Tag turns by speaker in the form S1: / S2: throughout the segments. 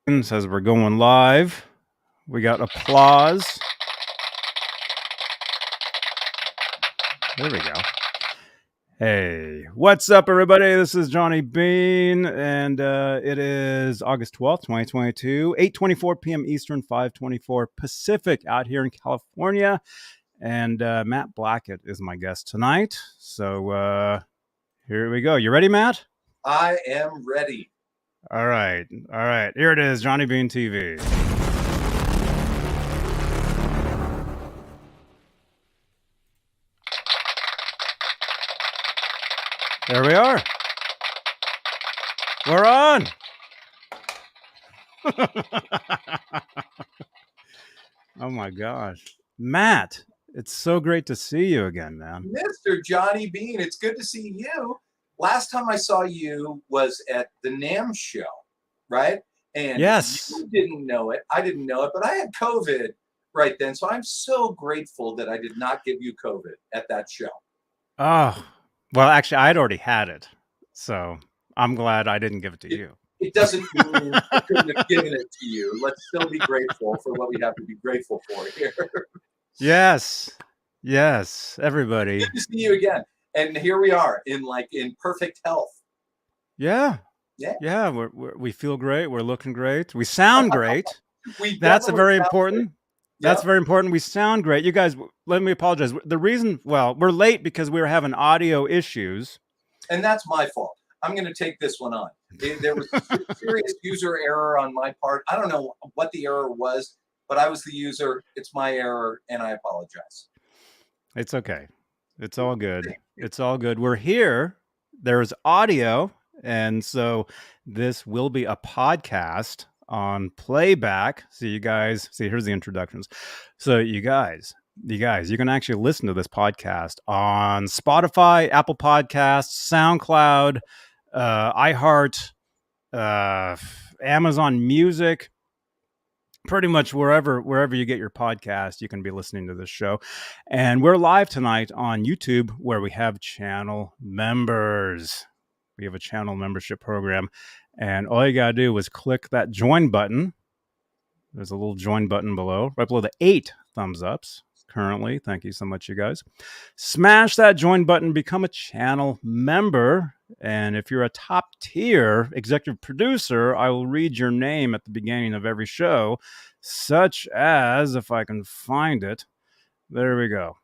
S1: Says we're going live. We got applause. There we go. Hey, what's up, everybody? This is Johnny Beane, and it is August 12th, 2022, 8:24 p.m. Eastern, 5:24 Pacific out here in California. And Matt Blackett is my guest tonight. So here we go. You ready, Matt?
S2: I am ready.
S1: All right. Here it is, Johnny Beane TV. There we are. We're on. Oh my gosh. Matt, it's so great to see you again, man.
S2: Mr. Johnny Beane, it's good to see you. Last time I saw you was at the NAMM show, right? And
S1: yes,
S2: you didn't know it. I didn't know it, but I had COVID right then. So I'm so grateful that I did not give you COVID at that show.
S1: Oh, well, actually, I'd already had it. So I'm glad I didn't give it to you.
S2: It doesn't mean I couldn't have given it to you. Let's still be grateful for what we have to be grateful for here.
S1: Yes, everybody.
S2: Good to see you again. And here we are in perfect health.
S1: Yeah. We feel great. We're looking great. We sound great. That's very important. That's very important. We sound great. You guys, let me apologize. The reason, we're late because we were having audio issues.
S2: And that's my fault. I'm going to take this one on. There was a serious user error on my part. I don't know what the error was, but I was the user. It's my error, and I apologize.
S1: It's okay. It's all good. It's all good. We're here. There's audio, and so this will be a podcast on playback. So you guys, here's the introductions. So you guys, you can actually listen to this podcast on Spotify, Apple Podcasts, SoundCloud, iHeart, Amazon Music. Pretty much wherever you get your podcast, you can be listening to this show. And we're live tonight on YouTube, where we have channel members. We have a channel membership program, and all you gotta do is click that join button. There's a little join button below, right below the 8 thumbs ups currently. Thank you so much, you guys. Smash that join button, become a channel member. And if you're a top tier executive producer, I will read your name at the beginning of every show, such as, if I can find it, there we go.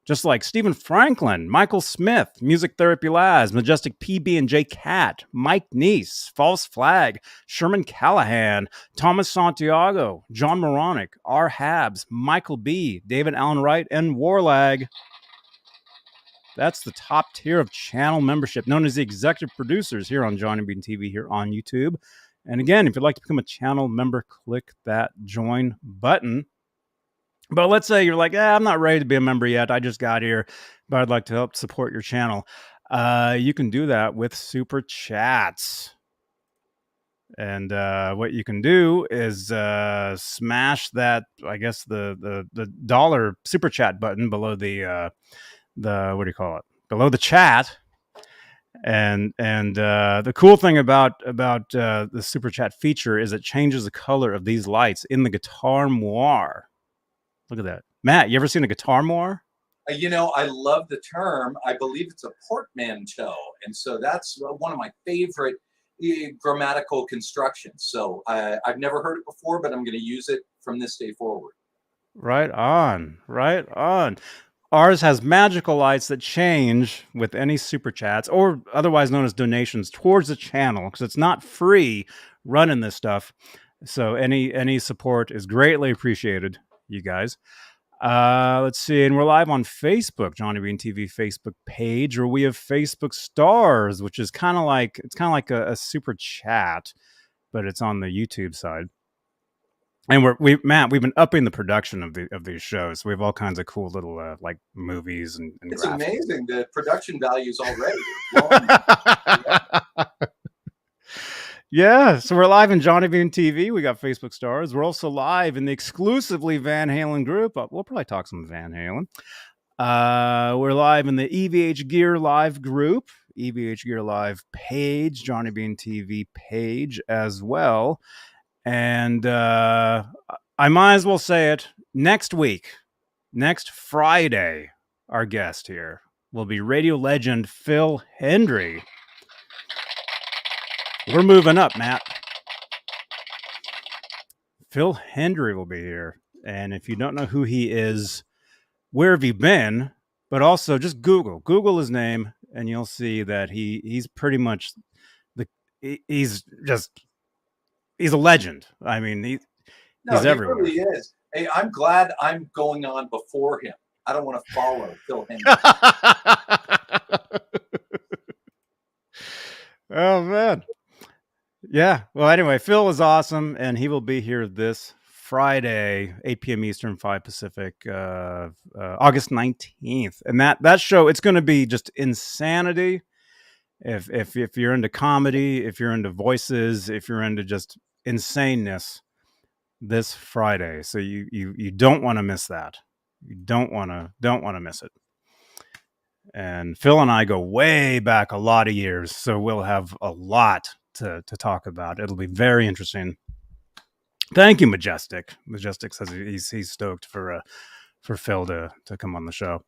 S1: Just like Stephen Franklin, Michael Smith, Music Therapy Laz, Majestic PB&J Cat, Mike Neese, False Flag, Sherman Callahan, Thomas Santiago, John Moronic, R. Habs, Michael B., David Allen Wright, and Warlag. That's the top tier of channel membership, known as the executive producers here on Johnny Beane TV here on YouTube. And again, if you'd like to become a channel member, click that join button. But let's say you're like, I'm not ready to be a member yet. I just got here, but I'd like to help support your channel. You can do that with super chats. And what you can do is smash that, I guess, the dollar super chat button below the what do you call it? Below the chat. And the cool thing about the super chat feature is it changes the color of these lights in the Guitar Noir. Look at that. Matt, you ever seen a Guitar Noir?
S2: I love the term. I believe it's a portmanteau. And so that's one of my favorite grammatical constructions. So I've never heard it before, but I'm going to use it from this day forward.
S1: Right on. Ours has magical lights that change with any super chats, or otherwise known as donations, towards the channel, because it's not free running this stuff. So any support is greatly appreciated, you guys. Let's see, and we're live on Facebook, Johnny Beane TV Facebook page, or we have Facebook Stars, which is kind of like a super chat, but it's on the YouTube side. And we've been upping the production of these shows. We have all kinds of cool little like movies and
S2: it's
S1: graphics.
S2: Amazing the production values already.
S1: Yeah, so we're live in Johnny Beane TV. We got Facebook Stars. We're also live in the exclusively Van Halen group. We'll probably talk some Van Halen. We're live in the EVH Gear Live group, EVH Gear Live page, Johnny Beane TV page as well. And I might as well say it. Next week, next Friday, our guest here will be radio legend Phil Hendry. We're moving up, Matt. Phil Hendry will be here. And if you don't know who he is, where have you been? But also just Google his name, and you'll see that he's pretty much he's a legend. I mean, he's
S2: he
S1: everywhere.
S2: really is. Hey, I'm glad I'm going on before him. I don't want to follow Phil Hendry.
S1: Oh man. Yeah. Well, anyway, Phil is awesome, and he will be here this Friday, 8 p.m. Eastern, 5 Pacific, August 19th. And that show, it's going to be just insanity. If you're into comedy, if you're into voices, if you're into just insaneness, this Friday. So you don't want to miss that. You don't want to miss it. And Phil and I go way back a lot of years, so we'll have a lot to talk about. It'll be very interesting. Thank you, Majestic. Majestic says he's stoked for Phil to come on the show.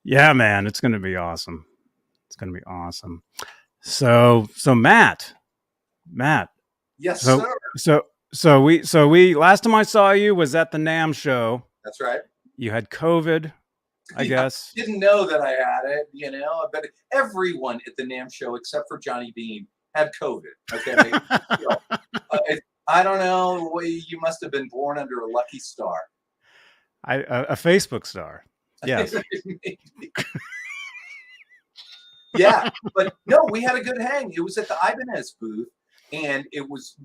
S1: Yeah, man, it's going to be awesome. It's going to be awesome. So Matt.
S2: Yes, sir.
S1: So we last time I saw you was at the NAMM show.
S2: That's right.
S1: You had COVID, I guess.
S2: I didn't know that I had it, but everyone at the NAMM show except for Johnny Beane had COVID. Okay. I don't know. You must have been born under a lucky star.
S1: A Facebook star. Yes.
S2: Yeah, but no, we had a good hang. It was at the Ibanez booth, and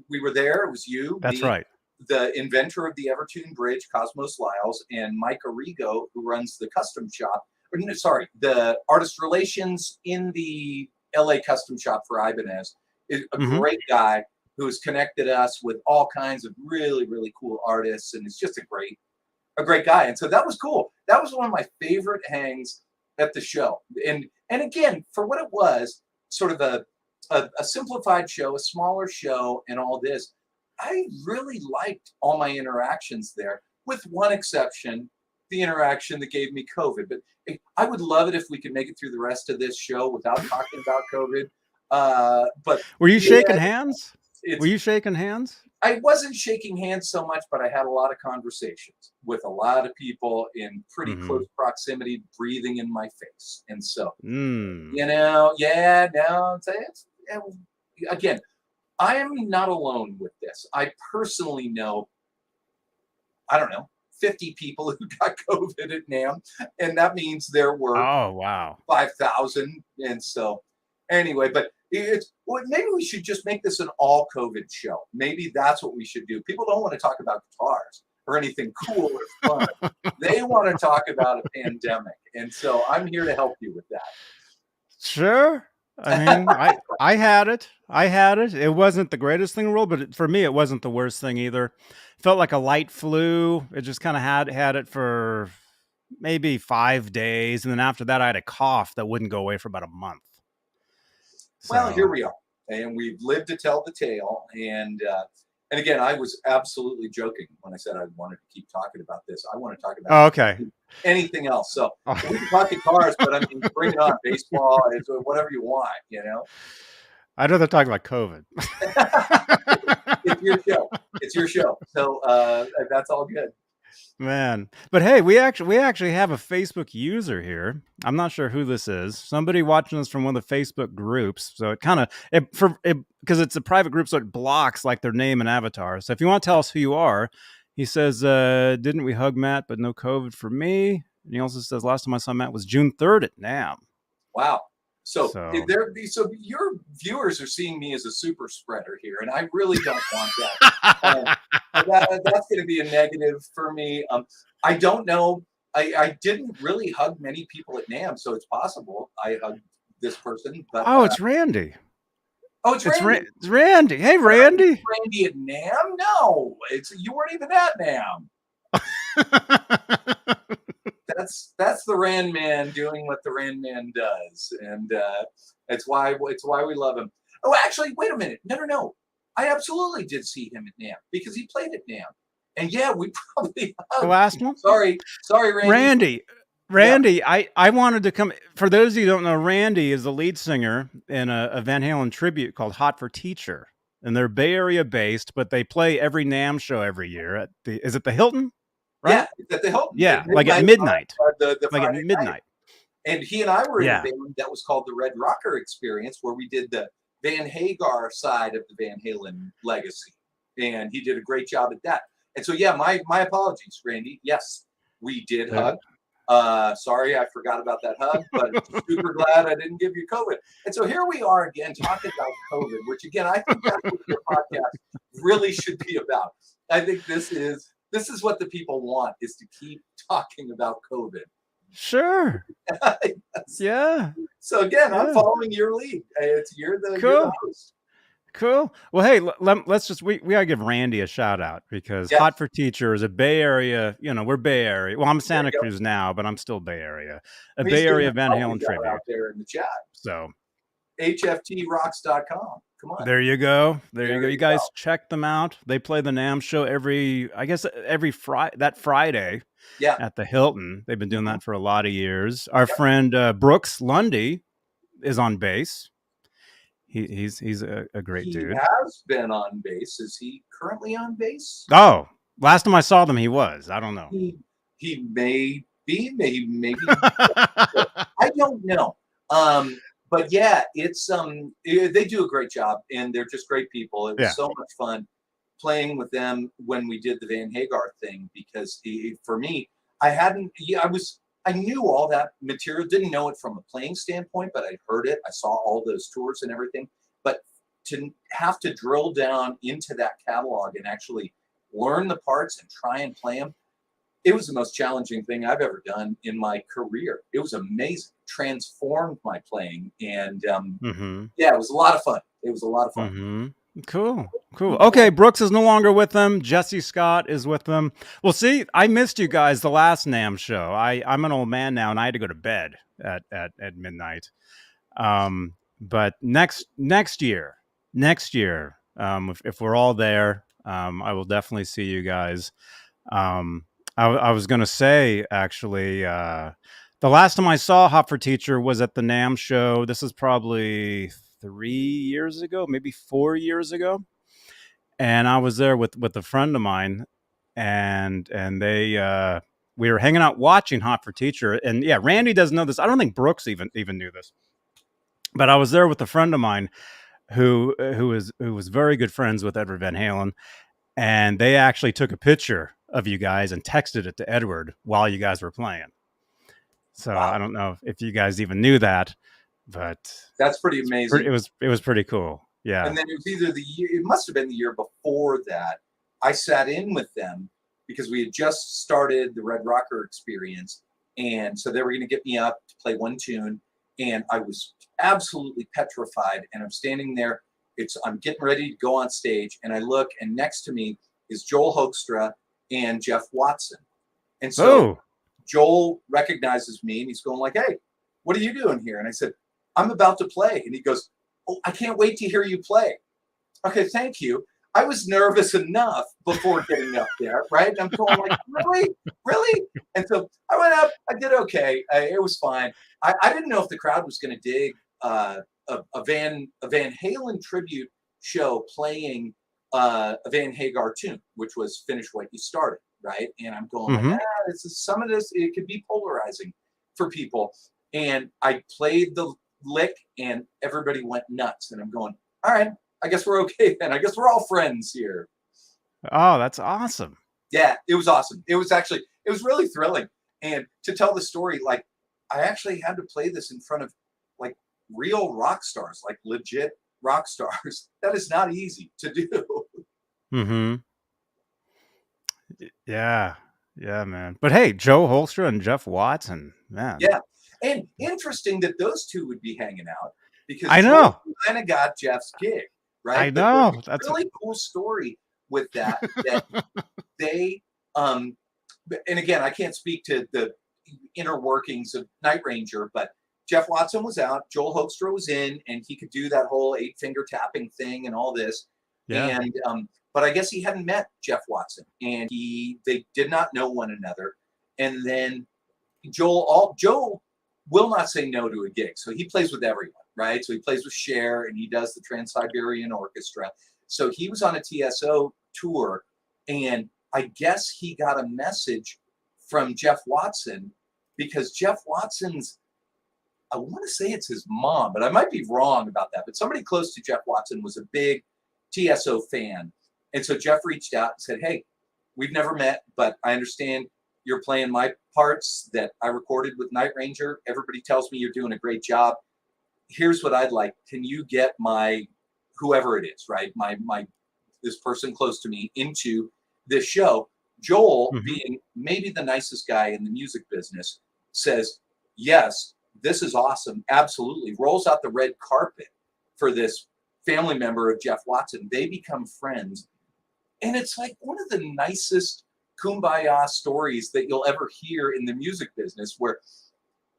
S2: we were there. It was you.
S1: That's right.
S2: The inventor of the EverTune bridge, Cosmos Lyles, and Mike Arrigo, who runs the custom shop. The artist relations in the LA custom shop for Ibanez. Is a great guy who has connected us with all kinds of really, really cool artists, and it's just a great guy. And so that was cool. That was one of my favorite hangs at the show. And again, for what it was, sort of a simplified show, a smaller show, and all this, I really liked all my interactions there, with one exception, the interaction that gave me COVID. But I would love it if we could make it through the rest of this show without talking about COVID. But
S1: were you shaking hands? Were you shaking hands?
S2: I wasn't shaking hands so much, but I had a lot of conversations with a lot of people in pretty close proximity, breathing in my face. And so, again, I am not alone with this. I personally know, 50 people who got COVID at NAMM, and that means there were 5,000. And so, anyway, but maybe we should just make this an all COVID show. Maybe that's what we should do. People don't want to talk about guitars or anything cool or fun. They want to talk about a pandemic. And so I'm here to help you with that.
S1: Sure. I mean, I had it. It wasn't the greatest thing in the world, but for me, it wasn't the worst thing either. Felt like a light flu. It just kind of had it for maybe 5 days. And then after that, I had a cough that wouldn't go away for about a month.
S2: Well, here we are, and we've lived to tell the tale. And again, I was absolutely joking when I said I wanted to keep talking about this. I want to talk about anything else. So we can talk guitars, but I mean, bring it on. Baseball, whatever you want,
S1: I'd rather talk about COVID.
S2: It's your show. It's your show. So that's all good.
S1: Man, but hey, we actually have a Facebook user here. I'm not sure who this is. Somebody watching us from one of the Facebook groups. So because it's a private group, so it blocks like their name and avatar. So if you want to tell us who you are, he says, "Didn't we hug Matt? But no COVID for me." And he also says, "Last time I saw Matt was June 3rd at NAMM."
S2: Wow. So your viewers are seeing me as a super spreader here, and I really don't want that. That's going to be a negative for me. I don't know. I didn't really hug many people at NAMM, so it's possible I hugged this person. But
S1: it's Randy.
S2: Oh, it's Randy.
S1: It's Randy. Hey, Randy.
S2: Randy at NAMM? No, you weren't even at NAMM. That's the Rand Man doing what the Rand Man does, and it's why we love him. Oh, actually, wait a minute. No. I absolutely did see him at NAMM because he played at NAMM. And yeah, we probably
S1: The
S2: hugged.
S1: last one?
S2: Sorry, Randy.
S1: Randy.
S2: Yeah.
S1: Randy, I wanted to come. For those of you who don't know, Randy is the lead singer in a Van Halen tribute called Hot for Teacher. And they're Bay Area based, but they play every NAMM show every year at is it the Hilton? Right?
S2: Yeah, it's at the Hilton.
S1: Yeah,
S2: At
S1: like at
S2: midnight,
S1: midnight.
S2: the
S1: Like at
S2: Friday night.
S1: midnight.
S2: And he and I were in a
S1: Yeah.
S2: band that was called the Red Rocker Experience, where we did the Van Hagar side of the Van Halen legacy. And he did a great job at that. And so, yeah, my apologies, Randy. Yes, we did hug. Sorry, I forgot about that hug, but super glad I didn't give you COVID. And so here we are again talking about COVID, which again, I think that's what your podcast really should be about. I think this is what the people want, is to keep talking about COVID.
S1: Sure.
S2: Yes.
S1: Yeah.
S2: So again, I'm following your lead. You're the host.
S1: Cool. Well, hey, let's just we gotta give Randy a shout out, because Hot for Teacher is a Bay Area. You know, we're Bay Area. Well, I'm Santa Cruz now, but I'm still Bay Area. A Bay Area Van Halen tribute
S2: out there in the chat.
S1: So
S2: HFTrocks.com. Come on.
S1: There you go. There you go. You guys check them out. They play the NAMM show every Friday.
S2: Yeah.
S1: At the Hilton. They've been doing that for a lot of years. Our friend Brooks Lundy is on bass. He's a great dude.
S2: He has been on bass. Is he currently on bass?
S1: Oh, last time I saw them, he was. I don't know.
S2: He may be, maybe. I don't know. But yeah, it's they do a great job, and they're just great people. It was so much fun playing with them when we did the Van Hagar thing, because for me, I knew all that material, didn't know it from a playing standpoint, but I heard it. I saw all those tours and everything. But to have to drill down into that catalog and actually learn the parts and try and play them, it was the most challenging thing I've ever done in my career. It was amazing. Transformed my playing. And yeah, it was a lot of fun. It was a lot of fun.
S1: Cool. Okay, Brooks is no longer with them. Jesse Scott is with them. Well, see, I missed you guys the last NAMM show. I'm an old man now, and I had to go to bed at midnight. But next year, if we're all there, I will definitely see you guys. I was going to say, actually, the last time I saw Hot for Teacher was at the NAMM show. This is probably 3 years ago, maybe 4 years ago. And I was there with a friend of mine, and they we were hanging out watching Hot for Teacher. And yeah, Randy doesn't know this. I don't think Brooks even knew this. But I was there with a friend of mine who was very good friends with Edward Van Halen, and they actually took a picture of you guys and texted it to Edward while you guys were playing. So I don't know if you guys even knew that, but
S2: that's pretty amazing.
S1: It was pretty cool. Yeah.
S2: And then it was it must have been the year before that, I sat in with them because we had just started the Red Rocker Experience. And so they were going to get me up to play one tune. And I was absolutely petrified. And I'm standing there. I'm getting ready to go on stage. And I look, and next to me is Joel Hoekstra and Jeff Watson. And so Joel recognizes me, and he's going like, "Hey, what are you doing here?" And I said, "I'm about to play." And he goes, "Oh, I can't wait to hear you play." Okay, thank you. I was nervous enough before getting up there, right? And I'm going like, really? And so I went up. I did okay. It was fine. I didn't know if the crowd was going to dig a Van Halen tribute show playing a Van Hagar tune, which was "Finish What You Started," right? And I'm going like, some of this, it could be polarizing for people. And I played the lick, and everybody went nuts. And I'm going, all right, I guess we're okay then. I guess we're all friends here.
S1: Oh, that's awesome.
S2: Yeah, it was awesome. It was really thrilling. And to tell the story, like, I actually had to play this in front of like real rock stars, like legit rock stars. That is not easy to do.
S1: Yeah, man. But hey, Joe Hoekstra and Jeff Watson, man.
S2: Yeah. And interesting that those two would be hanging out, because
S1: I know
S2: kind of got Jeff's gig, right?
S1: I know.
S2: That's a really cool story with that. That they, and again, I can't speak to the inner workings of Night Ranger, but Jeff Watson was out, Joel Hoekstra was in, and he could do that whole 8-finger tapping thing and all this.
S1: Yeah.
S2: And but I guess he hadn't met Jeff Watson, and they did not know one another. And then Joe will not say no to a gig, so he plays with everyone, right? So he plays with Cher, and he does the Trans-Siberian Orchestra. So he was on a TSO tour, and I guess he got a message from Jeff Watson, because Jeff Watson's, I want to say it's his mom, but I might be wrong about that. But somebody close to Jeff Watson was a big TSO fan. And so Jeff reached out and said, hey, we've never met, but I understand you're playing my parts that I recorded with Night Ranger. Everybody tells me you're doing a great job. Here's what I'd like. Can you get my, whoever it is, right? My this person close to me into this show? Joel, being maybe the nicest guy in the music business, says, yes, this is awesome. Absolutely. Rolls out the red carpet for this family member of Jeff Watson. They become friends. And it's like one of the nicest kumbaya stories that you'll ever hear in the music business, where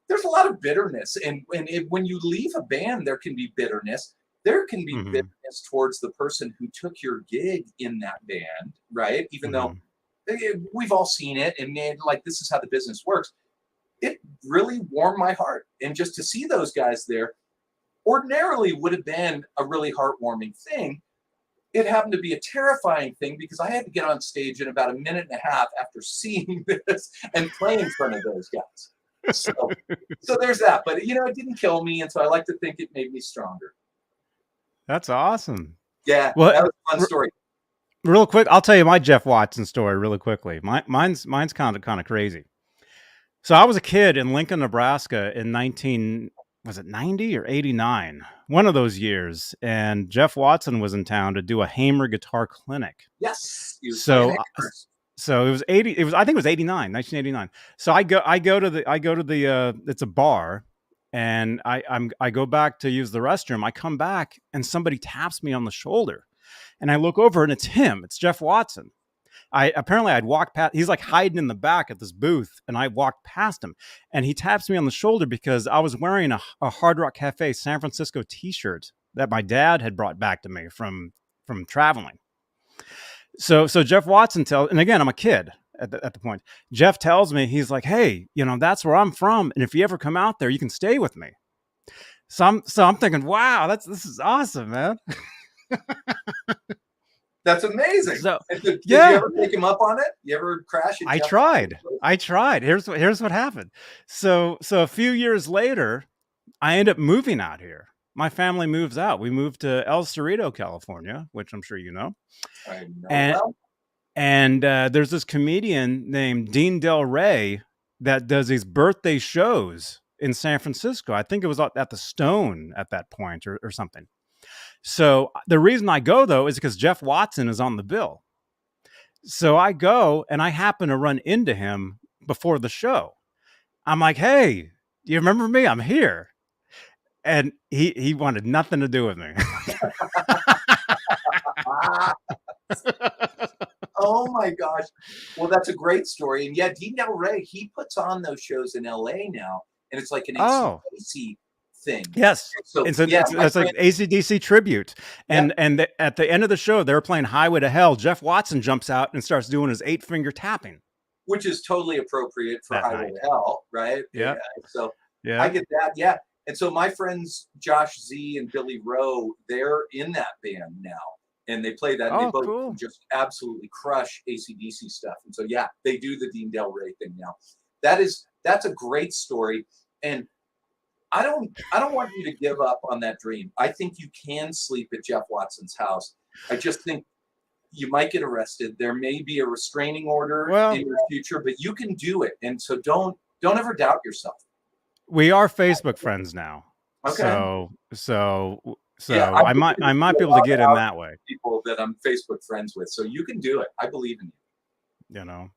S2: there's a lot of bitterness. And when you leave a band, there can be bitterness. There can be bitterness towards the person who took your gig in that band, right? Even though we've all seen it, and like, this is how the business works. It really warmed my heart. And just to see those guys there ordinarily would have been a really heartwarming thing. It happened to be a terrifying thing, because I had to get on stage in about a minute and a half after seeing this and playing in front of those guys. So there's that. But, it didn't kill me. And so I like to think it made me stronger.
S1: That's awesome.
S2: Yeah,
S1: well,
S2: that was a fun story.
S1: Real quick, I'll tell you my Jeff Watson story really quickly. Mine's kind of crazy. So I was a kid in Lincoln, Nebraska in 90 or 89? One of those years. And Jeff Watson was in town to do a Hamer guitar clinic.
S2: Yes.
S1: So it was 80. I think it was 1989. So I go to the it's a bar, and I go back to use the restroom. I come back and somebody taps me on the shoulder, and I look over and it's him. It's Jeff Watson. I'd walked past, he's like hiding in the back at this booth, and I walked past him, and he taps me on the shoulder because I was wearing a Hard Rock Cafe San Francisco t-shirt that my dad had brought back to me from traveling. So Jeff Watson and again, I'm a kid at the point. Jeff tells me, he's like, hey, that's where I'm from, and if you ever come out there, you can stay with me. So I'm thinking, wow, this is awesome, man.
S2: That's amazing.
S1: So,
S2: did you ever take him up on it? You ever crash it?
S1: I tried. Here's what happened. So a few years later, I end up moving out here. My family moves out. We moved to El Cerrito, California, which I'm sure you know.
S2: I know.
S1: And there's this comedian named Dean Del Rey that does these birthday shows in San Francisco. I think it was at the Stone at that point or something. So the reason I go, though, is because Jeff Watson is on the bill. So I go, and I happen to run into him before the show. I'm like, hey, do you remember me? I'm here. And he wanted nothing to do with me.
S2: Oh, my gosh. Well, that's a great story. And yeah, Dean Del Rey, he puts on those shows in L.A. now, and it's like an AC thing.
S1: Yes.
S2: So,
S1: it's like AC/DC tribute. And at the end of the show, they were playing Highway to Hell. Jeff Watson jumps out and starts doing his 8-finger tapping.
S2: Which is totally appropriate for Highway to Hell, right?
S1: Yeah.
S2: So I get that. Yeah. And so my friends, Josh Z and Billy Rowe, they're in that band now. And they play that. And they both just absolutely crush AC/DC stuff. And so, yeah, they do the Dean Del Rey thing now. That's a great story. And I don't want you to give up on that dream. I think you can sleep at Jeff Watson's house. I just think you might get arrested. There may be a restraining order in your future, but you can do it. And so don't ever doubt yourself.
S1: We are Facebook friends now.
S2: Okay.
S1: So
S2: yeah,
S1: I might be able to get in that way.
S2: People that I'm Facebook friends with. So you can do it. I believe in
S1: you.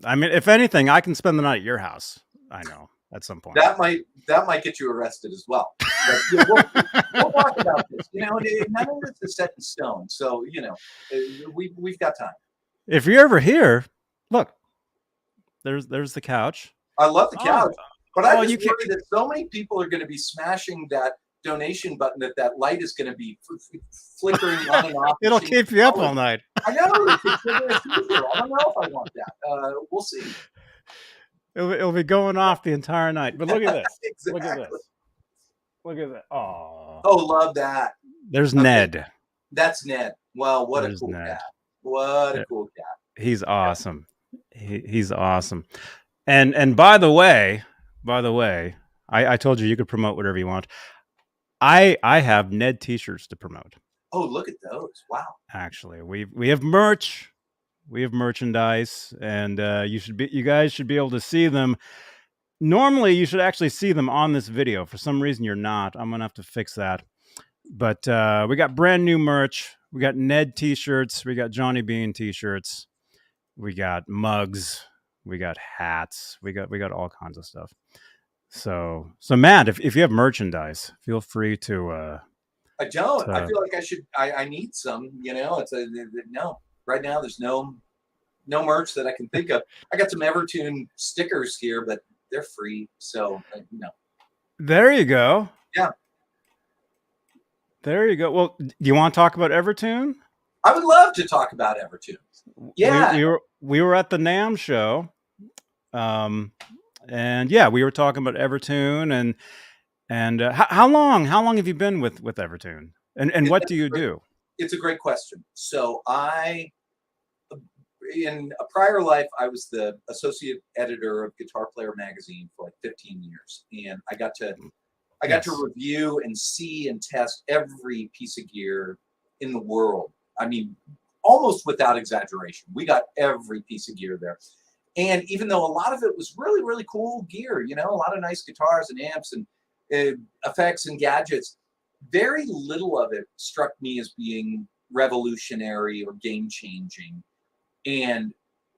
S1: I mean, if anything, I can spend the night at your house. I know. At some point,
S2: that might get you arrested as well. But, we'll talk about this. None of this is set in stone, so we've got time.
S1: If you're ever here, look, there's the couch.
S2: I love the couch, but I just worry that so many people are going to be smashing that donation button that light is going to be flickering on and off.
S1: It'll keep you up all night.
S2: I know. It could trigger a seizure. I don't know if I want that. We'll see.
S1: It'll be going off the entire night. But look at this.
S2: Exactly.
S1: Look at this. Look at that. Oh,
S2: love that.
S1: There's Ned.
S2: That's Ned. Well, what
S1: There's
S2: a cool
S1: Ned.
S2: cat. What a cool cat.
S1: He's awesome. He's awesome. And by the way, I told you could promote whatever you want. I have Ned t-shirts to promote.
S2: Oh, look at those. Wow.
S1: Actually, we have merch. We have merchandise, and you guys should be able to see them. Normally, you should actually see them on this video. For some reason, you're not. I'm gonna have to fix that. But we got brand new merch. We got Ned t-shirts. We got Johnny Beane t-shirts. We got mugs. We got hats. We got all kinds of stuff. So Matt, if you have merchandise, feel free to.
S2: I don't. I feel like I should. I need some. It's no. Right now, there's no merch that I can think of. I got some EverTune stickers here, but they're free, so no.
S1: There you go.
S2: Yeah.
S1: There you go. Well, do you want to talk about EverTune?
S2: I would love to talk about EverTune. Yeah.
S1: We were at the NAMM show, and yeah, we were talking about EverTune and how long have you been with EverTune, and what do you do?
S2: It's a great question. So in a prior life, I was the associate editor of Guitar Player magazine for like 15 years, and I got to review and see and test every piece of gear in the world. I mean, almost without exaggeration, we got every piece of gear there. And even though a lot of it was really, really cool gear, a lot of nice guitars and amps and effects and gadgets, very little of it struck me as being revolutionary or game-changing. And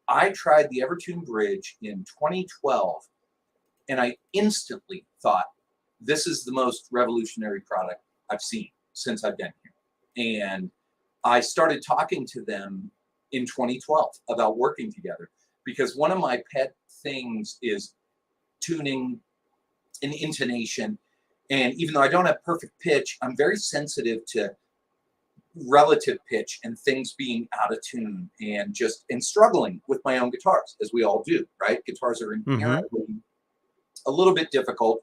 S2: I tried the EverTune Bridge in 2012, and I instantly thought, this is the most revolutionary product I've seen since I've been here. And I started talking to them in 2012 about working together, because one of my pet things is tuning and intonation. And even though I don't have perfect pitch, I'm very sensitive to relative pitch and things being out of tune and struggling with my own guitars, as we all do, right? Guitars are inherently a little bit difficult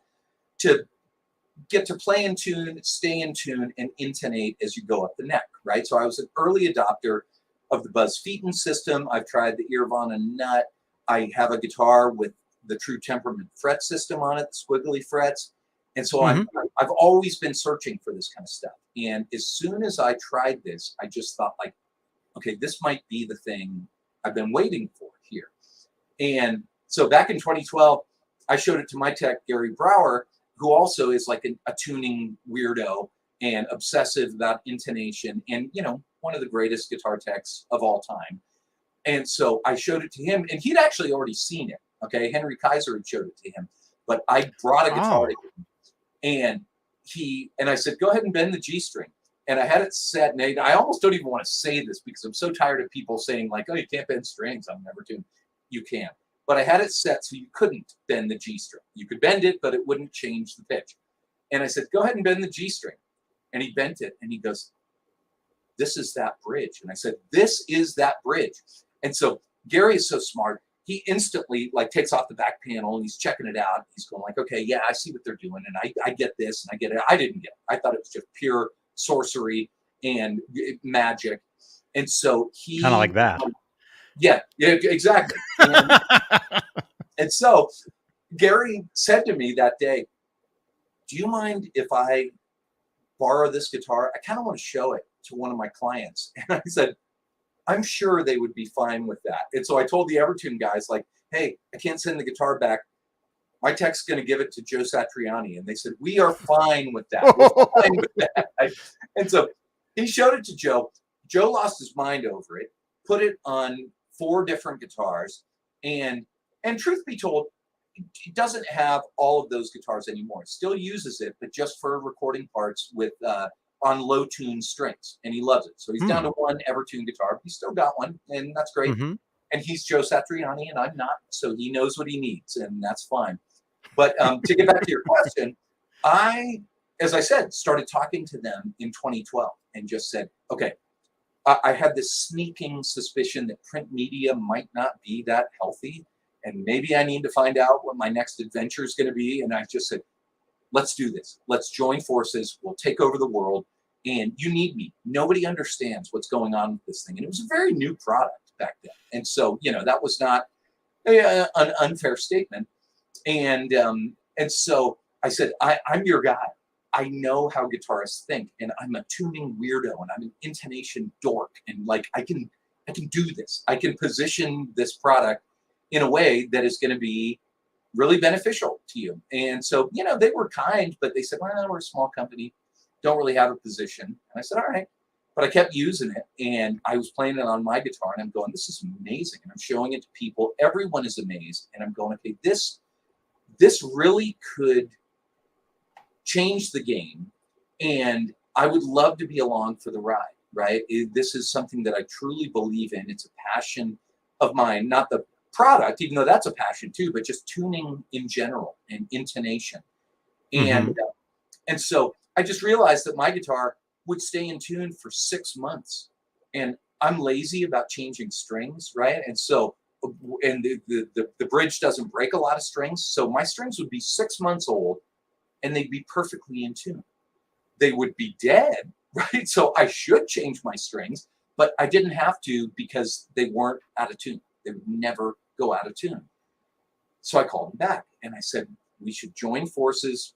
S2: to get to play in tune, stay in tune, and intonate as you go up the neck, right? So I was an early adopter of the Buzz Featon system. I've tried the Irvana Nut. I have a guitar with the True Temperament fret system on it, squiggly frets. And so I've always been searching for this kind of stuff. And as soon as I tried this, I just thought, like, okay, this might be the thing I've been waiting for here. And so back in 2012, I showed it to my tech, Gary Brower, who also is like a tuning weirdo and obsessive about intonation and, one of the greatest guitar techs of all time. And so I showed it to him, and he'd actually already seen it. Okay, Henry Kaiser had showed it to him, but I brought a guitar to him, and I said, go ahead and bend the G string. And I had it set, and I almost don't even want to say this because I'm so tired of people saying, like, oh, you can't bend strings. I'm never doing. You can. But I had it set so you couldn't bend the G string. You could bend it, but it wouldn't change the pitch. And I said, go ahead and bend the G string. And he bent it, and he goes, this is that bridge. And I said, this is that bridge. And so Gary is so smart. He instantly takes off the back panel and he's checking it out. He's going like, okay, yeah, I see what they're doing. And I get this and I get it. I didn't get it. I thought it was just pure sorcery and magic. And so he
S1: kind of like that.
S2: Yeah, exactly. And so Gary said to me that day, do you mind if I borrow this guitar? I kind of want to show it to one of my clients. And I said, I'm sure they would be fine with that. And so I told the EverTune guys, like, hey, I can't send the guitar back. My tech's going to give it to Joe Satriani. And they said, we are fine with that. We're fine with that. And so he showed it to Joe. Joe lost his mind over it, put it on 4 different guitars. And truth be told, he doesn't have all of those guitars anymore. He still uses it, but just for recording parts with on low tune strings, and he loves it. So he's down to 1 EverTune guitar, but he's still got one, and that's great. And he's Joe Satriani, and I'm not, so he knows what he needs, and that's fine. But to get back to your question, I as I said, started talking to them in 2012 and just said, okay, I had this sneaking suspicion that print media might not be that healthy. And maybe I need to find out what my next adventure is going to be. And I just said, let's do this. Let's join forces. We'll take over the world. And you need me. Nobody understands what's going on with this thing. And it was a very new product back then. And so, that was not an unfair statement. And so I said, I'm your guy. I know how guitarists think, and I'm a tuning weirdo, and I'm an intonation dork, and like I can do this. I can position this product in a way that is going to be really beneficial to you. And so, they were kind, but they said, well, we're a small company, don't really have a position. And I said, all right. But I kept using it, and I was playing it on my guitar, and I'm going, this is amazing. And I'm showing it to people. Everyone is amazed. And I'm going, okay, this really could change the game. And I would love to be along for the ride, right? This is something that I truly believe in. It's a passion of mine, not the product, even though that's a passion too, but just tuning in general and intonation. And so I just realized that my guitar would stay in tune for 6 months, and I'm lazy about changing strings, right? And so, and the bridge doesn't break a lot of strings, so my strings would be 6 months old, and they'd be perfectly in tune. They would be dead, right? So I should change my strings, but I didn't have to because they weren't out of tune. They would never go out of tune. So I called them back, and I said, we should join forces,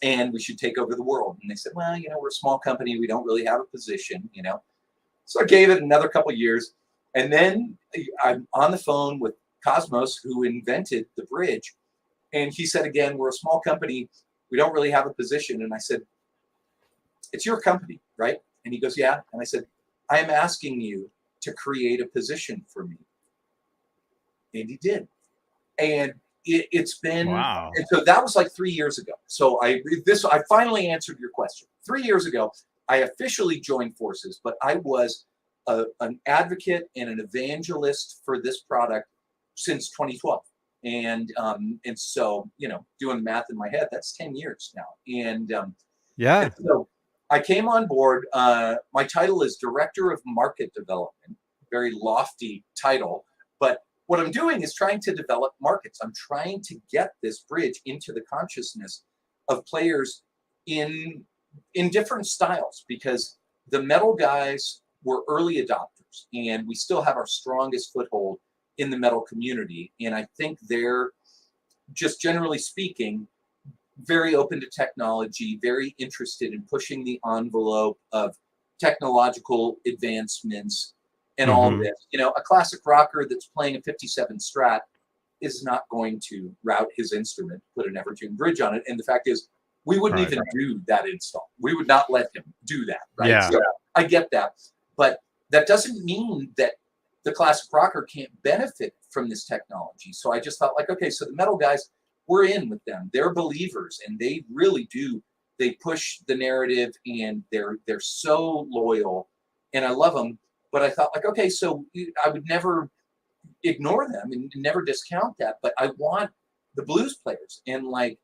S2: and we should take over the world. And they said, well, we're a small company. We don't really have a position, So I gave it another couple of years. And then I'm on the phone with Cosmos, who invented the bridge. And he said, again, we're a small company. We don't really have a position. And I said, it's your company, right? And he goes, yeah. And I said, I am asking you to create a position for me. And he did. And it's been,
S1: wow.
S2: And so that was like 3 years ago. So I finally answered your question. 3 years ago, I officially joined forces, but I was an advocate and an evangelist for this product since 2012. And so, doing the math in my head, that's 10 years now. And so I came on board. My title is Director of Market Development, very lofty title, but what I'm doing is trying to develop markets. I'm trying to get this bridge into the consciousness of players in different styles, because the metal guys were early adopters, and we still have our strongest foothold in the metal community. And I think they're, just generally speaking, very open to technology, very interested in pushing the envelope of technological advancements and all of this. A classic rocker that's playing a 57 Strat is not going to route his instrument, put an EverTune bridge on it. And the fact is, we wouldn't even do that install. We would not let him do that, right?
S1: Yeah.
S2: So I get that. But that doesn't mean that the classic rocker can't benefit from this technology. So I just thought, like, okay, so the metal guys, we're in with them. They're believers, and they really do. They push the narrative, and they're so loyal, and I love them. But I thought, like, okay, so I would never ignore them and never discount that. But I want the blues players. And like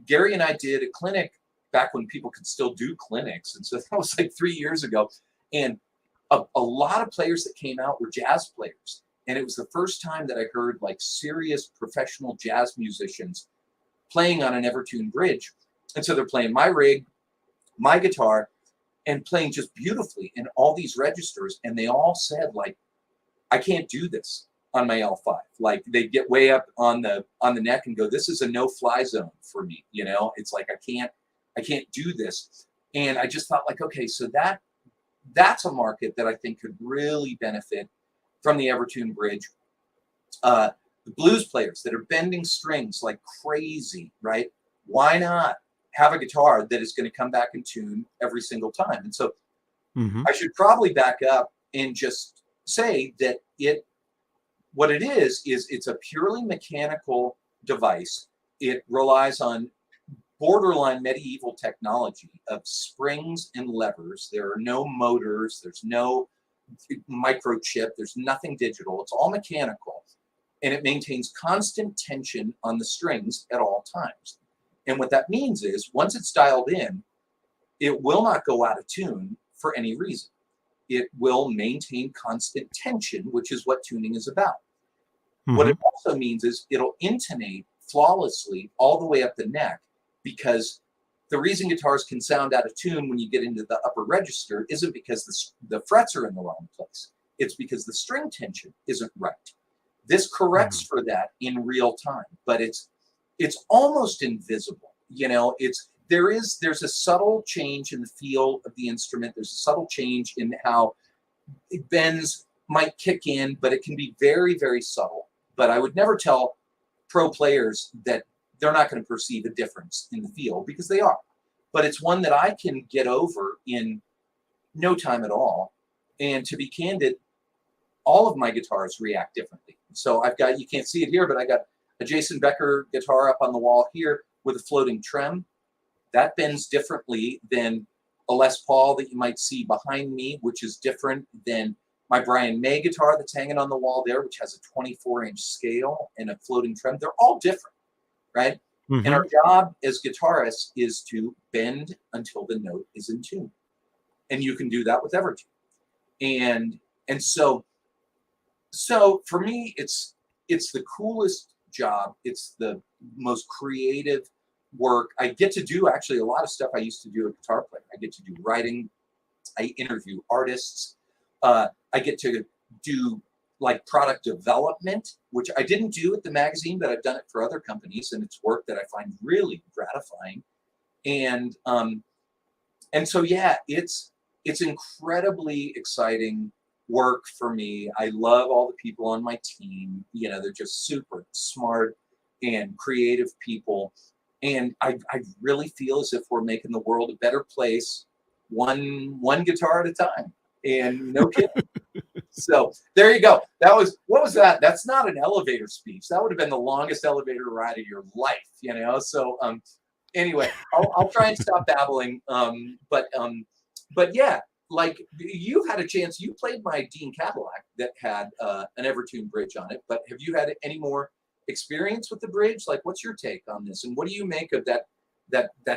S2: Gary and I did a clinic back when people could still do clinics. And so that was like 3 years ago. And a lot of players that came out were jazz players. And it was the first time that I heard like serious professional jazz musicians playing on an EverTune bridge. And so they're playing my rig, my guitar, and playing just beautifully in all these registers. And they all said, like, I can't do this on my L5. Like, they get way up on the neck and go, this is a no-fly zone for me. It's like, I can't do this. And I just thought, like, okay, so that's a market that I think could really benefit from the EverTune bridge. The blues players that are bending strings like crazy, right? Why not have a guitar that is going to come back in tune every single time? And so I should probably back up and just say that what it is it's a purely mechanical device. It relies on borderline medieval technology of springs and levers. There are no motors. There's no microchip. There's nothing digital. It's all mechanical. And it maintains constant tension on the strings at all times. And what that means is once it's dialed in, it will not go out of tune for any reason. It will maintain constant tension, which is what tuning is about. What it also means is it'll intonate flawlessly all the way up the neck, because the reason guitars can sound out of tune when you get into the upper register isn't because the frets are in the wrong place. It's because the string tension isn't right. This corrects for that in real time, but it's almost invisible. You know, there's a subtle change in the feel of the instrument. There's a subtle change in how bends might kick in, but it can be very, very subtle. But I would never tell pro players that they're not going to perceive a difference in the feel, because they are. But it's one that I can get over in no time at all. And to be candid, all of my guitars react differently. So I've got, you can't see it here, but I got a Jason Becker guitar up on the wall here with a floating trem. That bends differently than a Les Paul that you might see behind me, which is different than my Brian May guitar that's hanging on the wall there, which has a 24-inch scale and a floating trem. They're all different, right? And our job as guitarists is to bend until the note is in tune. And you can do that with EverTune. And so for me, it's the coolest job. It's the most creative work. I get to do actually a lot of stuff I used to do as a guitar player. I get to do writing. I interview artists. I get to do like product development, which I didn't do at the magazine, but I've done it for other companies, and it's work that I find really gratifying. And so yeah, it's incredibly exciting work for me. I love all the people on my team. You know, they're just super smart and creative people. And I really feel as if we're making the world a better place, one guitar at a time. And no kidding. So there you go. What was that? That's not an elevator speech. That would have been the longest elevator ride of your life, you know? So anyway, I'll try and stop babbling. But yeah, like you've had a chance. You played my Dean Cadillac that had an EverTune bridge on it, but have you had any more experience with the bridge? Like, what's your take on this? And what do you make of that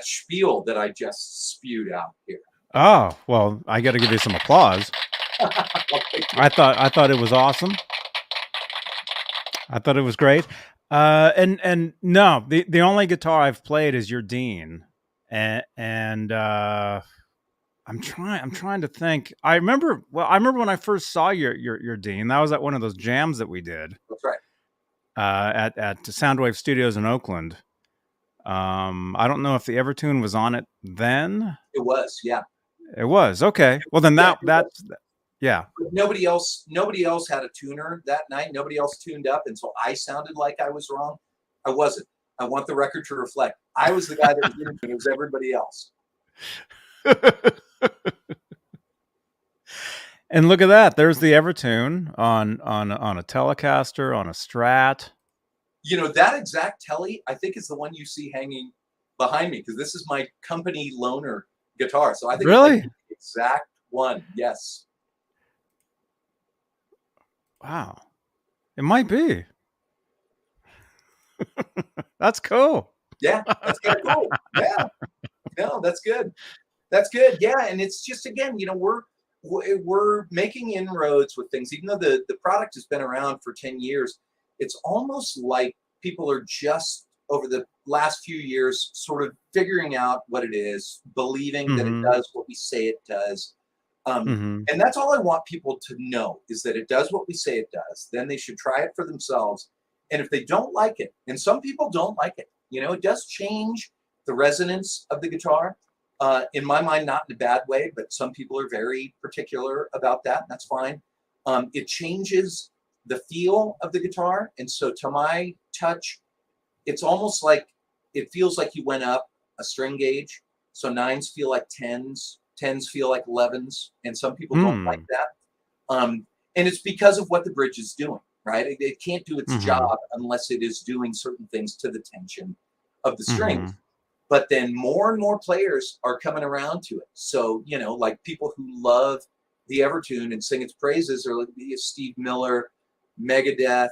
S2: spiel that I just spewed out here?
S1: Oh, well, I got to give you some applause. I thought it was awesome. I thought it was great. And no, the only guitar I've played is your Dean, and I'm trying to think. I remember when I first saw your Dean. That was at one of those jams that we did.
S2: That's right.
S1: At Soundwave Studios in Oakland. I don't know if the EverTune was on it then.
S2: It was, yeah.
S1: It was, okay. Well, then that's yeah.
S2: But nobody else had a tuner that night. Nobody else tuned up, and so I sounded like I was wrong. I wasn't. I want the record to reflect. I was the guy that was in it. It was everybody else.
S1: And look at that. There's the EverTune on a Telecaster, on a Strat.
S2: You know, that exact Tele, I think, is the one you see hanging behind me, because this is my company loaner guitar. So I think
S1: really
S2: it's the exact one. Yes.
S1: Wow. It might be. That's cool.
S2: Yeah, that's kind of cool. Yeah. No, that's good. That's good. Yeah, and it's just, again, you know, we're making inroads with things, even though the product has been around for 10 years. It's almost like people are just over the last few years sort of figuring out what it is, believing that it does what we say it does. And that's all I want people to know, is that it does what we say it does. Then they should try it for themselves. And if they don't like it, and some people don't like it, you know, it does change the resonance of the guitar. In my mind, not in a bad way, but some people are very particular about that. And that's fine. It changes the feel of the guitar. And so to my touch, it's almost like, it feels like you went up a string gauge. So 9s feel like 10s, 10s feel like 11s, and some people don't like that. And it's because of what the bridge is doing, right? It can't do its job unless it is doing certain things to the tension of the strings. But then more and more players are coming around to it. So, you know, like people who love the EverTune and sing its praises are like Steve Miller, Megadeth,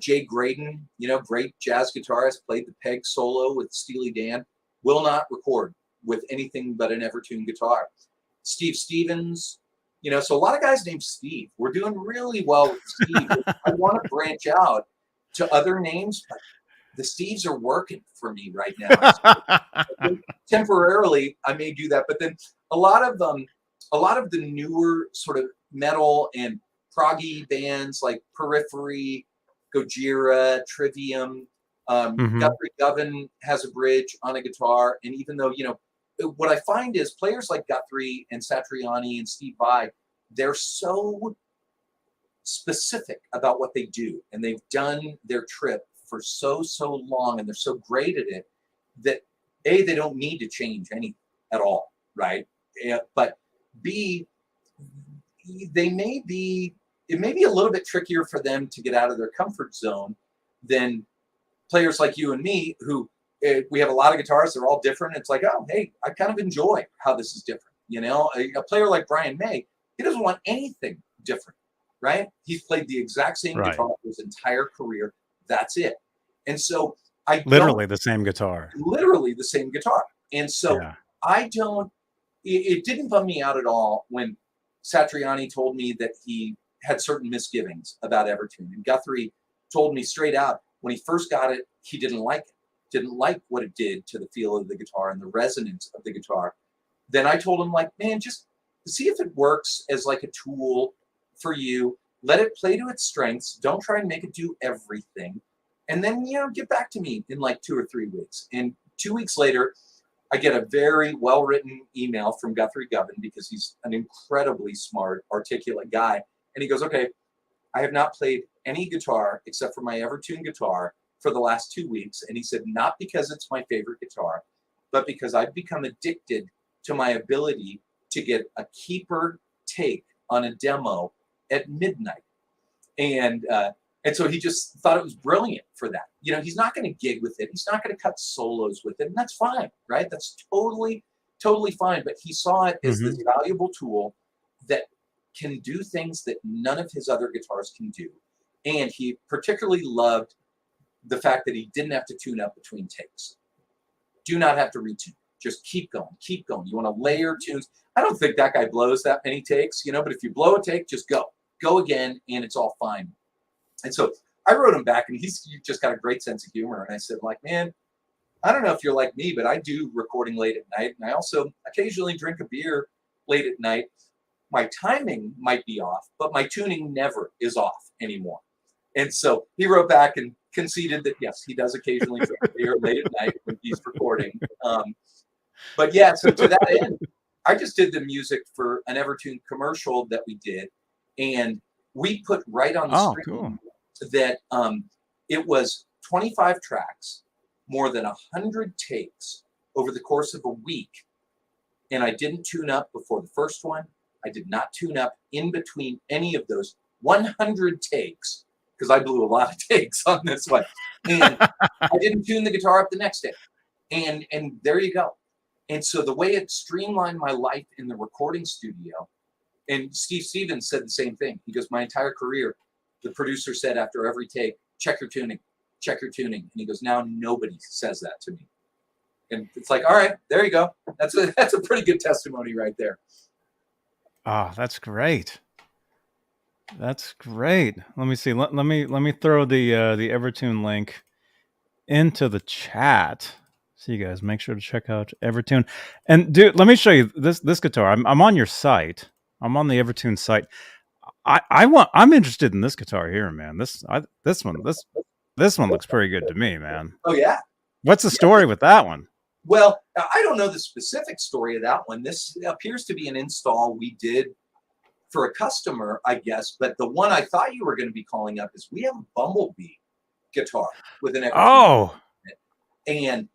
S2: Jay Graydon, great jazz guitarist, played the Peg solo with Steely Dan, will not record with anything but an EverTune guitar. Steve Stevens, so a lot of guys named Steve. We're doing really well with Steve. I want to branch out to other names, but the Steves are working for me right now. So temporarily, I may do that, but then a lot of the newer sort of metal and proggy bands like Periphery, Gojira, Trivium, Guthrie Govan has a bridge on a guitar, and even though what I find is players like Guthrie and Satriani and Steve Vai, they're so specific about what they do, and they've done their trip for so long, and they're so great at it that A, they don't need to change anything at all, right? But B, it may be a little bit trickier for them to get out of their comfort zone than players like you and me, who we have a lot of guitars, they're all different. It's like, oh, hey, I kind of enjoy how this is different. A player like Brian May, he doesn't want anything different, right? He's played the exact same guitar his entire career. That's it. And so
S1: literally the same guitar.
S2: Literally the same guitar. And so it didn't bum me out at all when Satriani told me that he had certain misgivings about EverTune. And Guthrie told me straight out, when he first got it, he didn't like it. Didn't like what it did to the feel of the guitar and the resonance of the guitar. Then I told him, like, man, just see if it works as like a tool for you. Let it play to its strengths. Don't try and make it do everything. And then, get back to me in like 2 or 3 weeks. And 2 weeks later, I get a very well-written email from Guthrie Govan, because he's an incredibly smart, articulate guy. And he goes, okay, I have not played any guitar except for my EverTune guitar for the last 2 weeks. And he said, not because it's my favorite guitar, but because I've become addicted to my ability to get a keeper take on a demo at midnight. And so he just thought it was brilliant for that. He's not going to gig with it. He's not going to cut solos with it. And that's fine, right? That's totally fine. But he saw it as this valuable tool that can do things that none of his other guitars can do. And he particularly loved the fact that he didn't have to tune up between takes. Do not have to retune. Just keep going, keep going. You want to layer tunes. I don't think that guy blows that many takes, but if you blow a take, just go again, and it's all fine. And so I wrote him back, and he's just got a great sense of humor. And I said, like, man, I don't know if you're like me, but I do recording late at night, and I also occasionally drink a beer late at night. My timing might be off, but my tuning never is off anymore. And so he wrote back and conceded that, yes, he does occasionally drink a beer late at night when he's recording. But yeah, so to that end, I just did the music for an EverTune commercial that we did, and we put right on the screen that it was 25 tracks, more than 100 takes over the course of a week. And I didn't tune up before the first one. I did not tune up in between any of those 100 takes, because I blew a lot of takes on this one. And I didn't tune the guitar up the next day. And there you go. And so the way it streamlined my life in the recording studio, and Steve Stevens said the same thing. He goes, my entire career, the producer said after every take, check your tuning. And he goes, now nobody says that to me. And it's like, all right, there you go. That's a pretty good testimony right there.
S1: Oh, that's great. That's great. Let me see. Let me throw the EverTune link into the chat. So you guys make sure to check out EverTune. And dude, let me show you this guitar. I'm on your site. I'm on the EverTune site. I'm interested in this guitar here, man. This one looks pretty good to me, man.
S2: Oh yeah.
S1: What's the story with that one?
S2: Well, I don't know the specific story of that one. This appears to be an install we did for a customer, I guess. But the one I thought you were going to be calling up is we have a Bumblebee guitar with an EverTune.
S1: Oh.
S2: And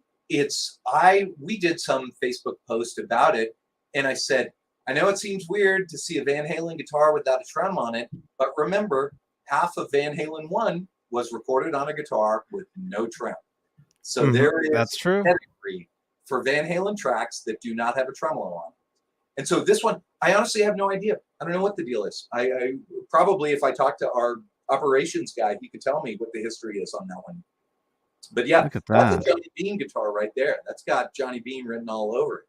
S2: we did some Facebook post about it, and I said, I know it seems weird to see a Van Halen guitar without a trem on it, but remember, half of Van Halen 1 was recorded on a guitar with no trem. So there is
S1: that's true.
S2: Pedigree for Van Halen tracks that do not have a tremolo on. And so this one, I honestly have no idea. I don't know what the deal is. I probably, if I talk to our operations guy. He could tell me what the history is on that one. But yeah,
S1: Look at
S2: that's a
S1: that.
S2: Johnny Beane guitar right there. That's got Johnny Beane written all over it.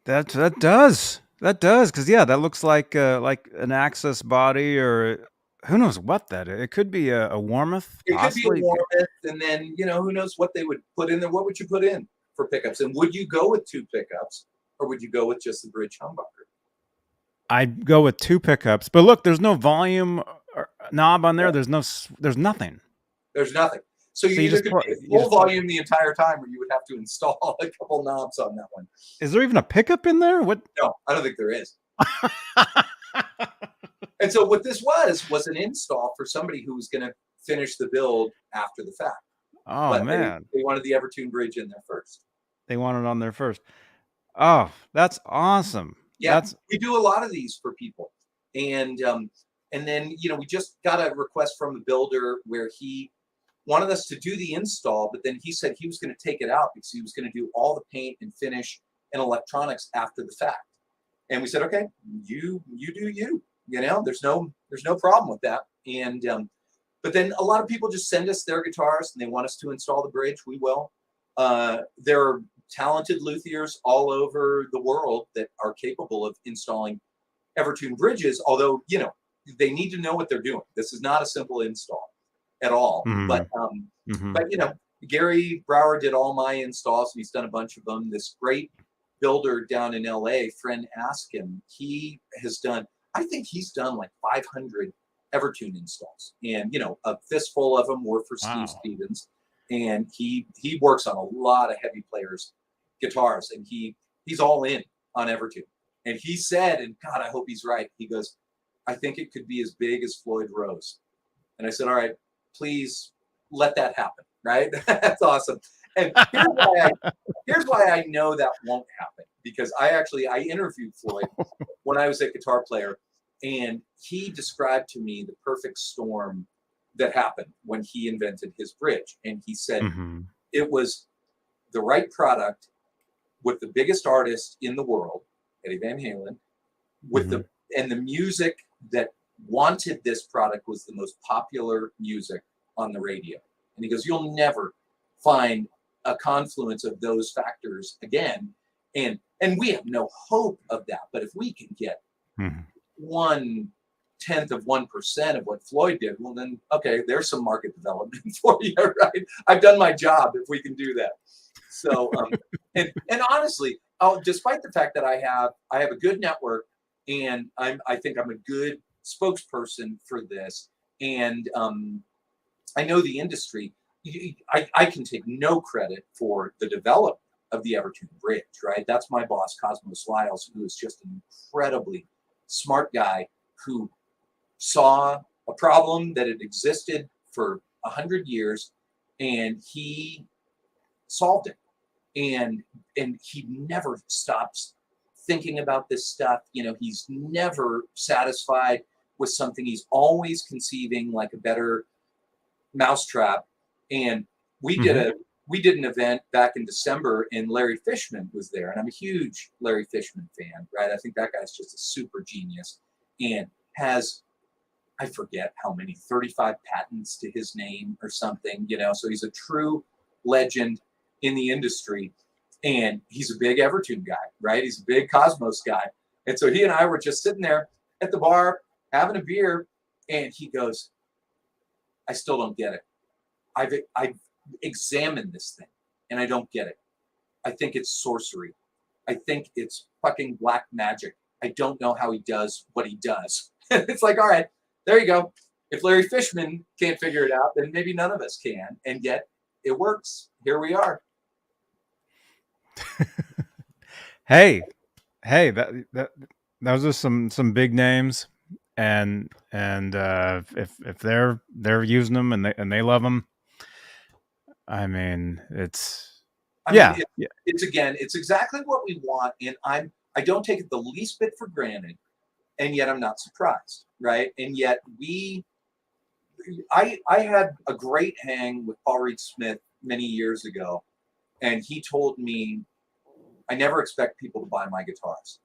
S1: That does. That does, because yeah, that looks like an Access body, or who knows what that is. It could be a Warmoth,
S2: It could be a
S1: possibly.
S2: Warmoth, and then who knows what they would put in there. What would you put in for pickups? And would you go with 2 pickups, or would you go with just the bridge humbucker?
S1: I'd go with 2 pickups, but look, there's no volume knob on there.
S2: Yeah.
S1: There's nothing.
S2: There's nothing. So you
S1: So you
S2: either
S1: just
S2: could
S1: play.
S2: be
S1: You
S2: full
S1: just play.
S2: volume the entire time, or you would have to install a couple knobs on that one.
S1: Is there even a pickup in there? What?
S2: No, I don't think there is. And so what this was an install for somebody who was going to finish the build after the fact.
S1: Oh
S2: But
S1: man,
S2: they wanted the EverTune bridge in there first.
S1: they want it on there first. Oh, that's awesome.
S2: Yeah, we do a lot of these for people, and then we just got a request from the builder where he wanted us to do the install, but then he said he was going to take it out because he was going to do all the paint and finish and electronics after the fact. And we said, okay, you do you. There's no problem with that. And but then a lot of people just send us their guitars and they want us to install the bridge. We will. There are talented luthiers all over the world that are capable of installing EverTune bridges, although they need to know what they're doing. This is not a simple install at all.
S1: Mm-hmm.
S2: But Gary Brower did all my installs, and he's done a bunch of them. This great builder down in LA, friend Askin, he has done, I think he's done like 500 EverTune installs, and a fistful of them were for Steve Stevens, and he works on a lot of heavy players' guitars, and he's all in on EverTune. And he said, and God, I hope he's right, he goes, I think it could be as big as Floyd Rose. And I said, all right, please let that happen, right? That's awesome. And here's why I know that won't happen, because I interviewed Floyd when I was at Guitar Player, and he described to me the perfect storm that happened when he invented his bridge. And he said it was the right product with the biggest artist in the world, Eddie Van Halen, with the music that wanted this product was the most popular music on the radio. And he goes, you'll never find a confluence of those factors again. And we have no hope of that. But if we can get 1/10 of 1% of what Floyd did, well then, okay, there's some market development for you, right? I've done my job if we can do that. So, and honestly, despite the fact that I have a good network, and I think I'm a good spokesperson for this, and I know the industry, I can take no credit for the development of the EverTune bridge, right? That's my boss, Cosmos Lyles, who is just an incredibly smart guy who saw a problem that had existed for 100 years, and he solved it. And he never stops thinking about this stuff. He's never satisfied with something. He's always conceiving like a better mousetrap. And we did an event back in December, and Larry Fishman was there, and I'm a huge Larry Fishman fan, right? I think that guy's just a super genius, and has, I forget how many, 35 patents to his name or something, so he's a true legend in the industry. And he's a big EverTune guy, right? He's a big Cosmos guy. And so he and I were just sitting there at the bar having a beer, and he goes, I still don't get it. I've examined this thing, and I don't get it. I think it's sorcery. I think it's fucking black magic. I don't know how he does what he does. It's like, all right, there you go. If Larry Fishman can't figure it out, then maybe none of us can. And yet it works. Here we are.
S1: Hey, that those are some big names, and if they're using them and they love them, I mean, it's
S2: exactly what we want, and I don't take it the least bit for granted, and yet I'm not surprised, right? And yet I had a great hang with Paul Reed Smith many years ago, and he told me, I never expect people to buy my guitars.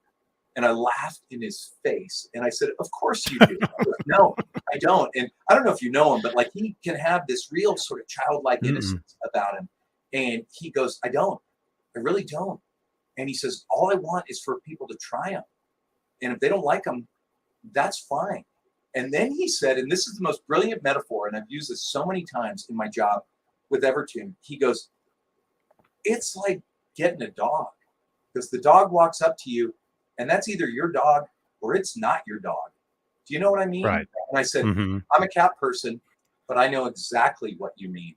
S2: And I laughed in his face. And I said, of course you do. I goes, no, I don't. And I don't know if you know him, but like he can have this real sort of childlike innocence about him. And he goes, I don't. I really don't. And he says, all I want is for people to try them. And if they don't like them, that's fine. And then he said, and this is the most brilliant metaphor, and I've used this so many times in my job with EverTune. He goes, it's like getting a dog, because the dog walks up to you and that's either your dog or it's not your dog. Do you know what I mean?
S1: Right.
S2: And I said, I'm a cat person, but I know exactly what you mean.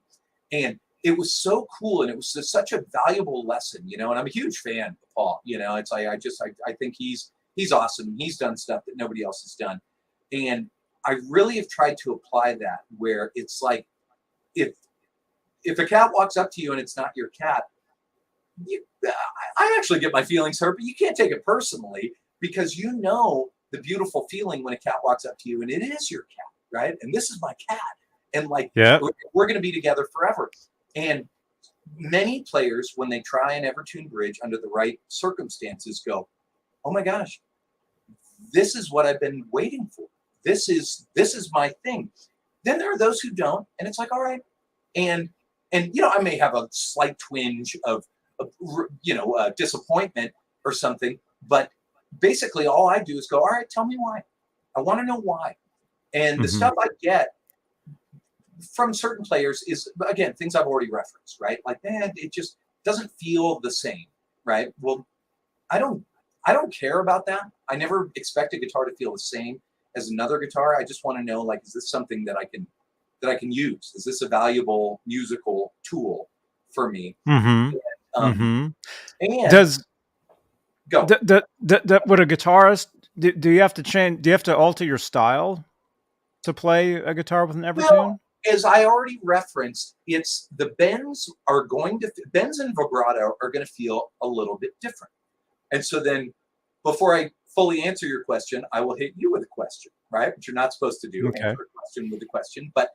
S2: And it was so cool. And it was such a valuable lesson, you know, and I'm a huge fan of Paul, you know, it's like, I think he's awesome. He's done stuff that nobody else has done. And I really have tried to apply that where it's like, if a cat walks up to you and it's not your cat, I actually get my feelings hurt, but you can't take it personally, because you know the beautiful feeling when a cat walks up to you and it is your cat, right? And this is my cat. And like, we're going to be together forever. And many players, when they try an EverTune bridge under the right circumstances, go, oh my gosh, this is what I've been waiting for. This is my thing. Then there are those who don't, and it's like, all right. And you know, I may have a slight twinge of disappointment or something, but basically all I do is go, all right, tell me why. I want to know why. And the stuff I get from certain players is, again, things I've already referenced, right? Like, man, it just doesn't feel the same, right? Well, I don't care about that. I never expect a guitar to feel the same as another guitar. I just want to know, like, is this something that I can use? Is this a valuable musical tool for me? And
S1: Does
S2: go.
S1: Would a guitarist, do you have to change? Do you have to alter your style to play a guitar with an EverTune?
S2: Well, as I already referenced, it's the bends and vibrato are going to feel a little bit different. And so then, before I fully answer your question, I will hit you with a question, right? Which you're not supposed to do.
S1: Okay.
S2: Answer a question with a question. But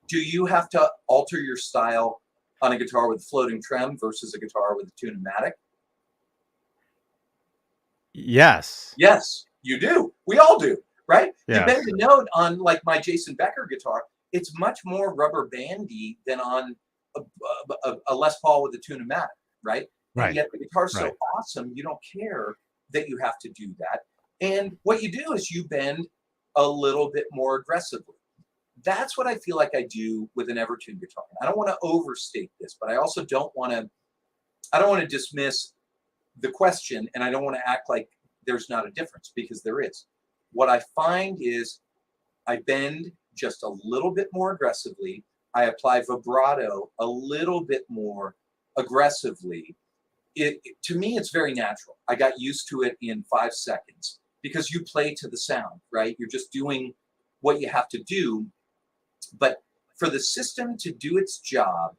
S2: do you have to alter your style on a guitar with floating trem versus a guitar with a tune-o-matic?
S1: Yes.
S2: Yes, you do. We all do, right?
S1: Yes.
S2: You bend the note on, like, my Jason Becker guitar. It's much more rubber bandy than on a Les Paul with a tune-o-matic, right?
S1: Right.
S2: And yet the guitar's so awesome, you don't care that you have to do that. And what you do is you bend a little bit more aggressively. That's what I feel like I do with an EverTune guitar. I don't want to overstate this, but I also don't want to dismiss the question, and I don't want to act like there's not a difference, because there is. What I find is I bend just a little bit more aggressively. I apply vibrato a little bit more aggressively. To me, it's very natural. I got used to it in 5 seconds, because you play to the sound, right? You're just doing what you have to do. But for the system to do its job,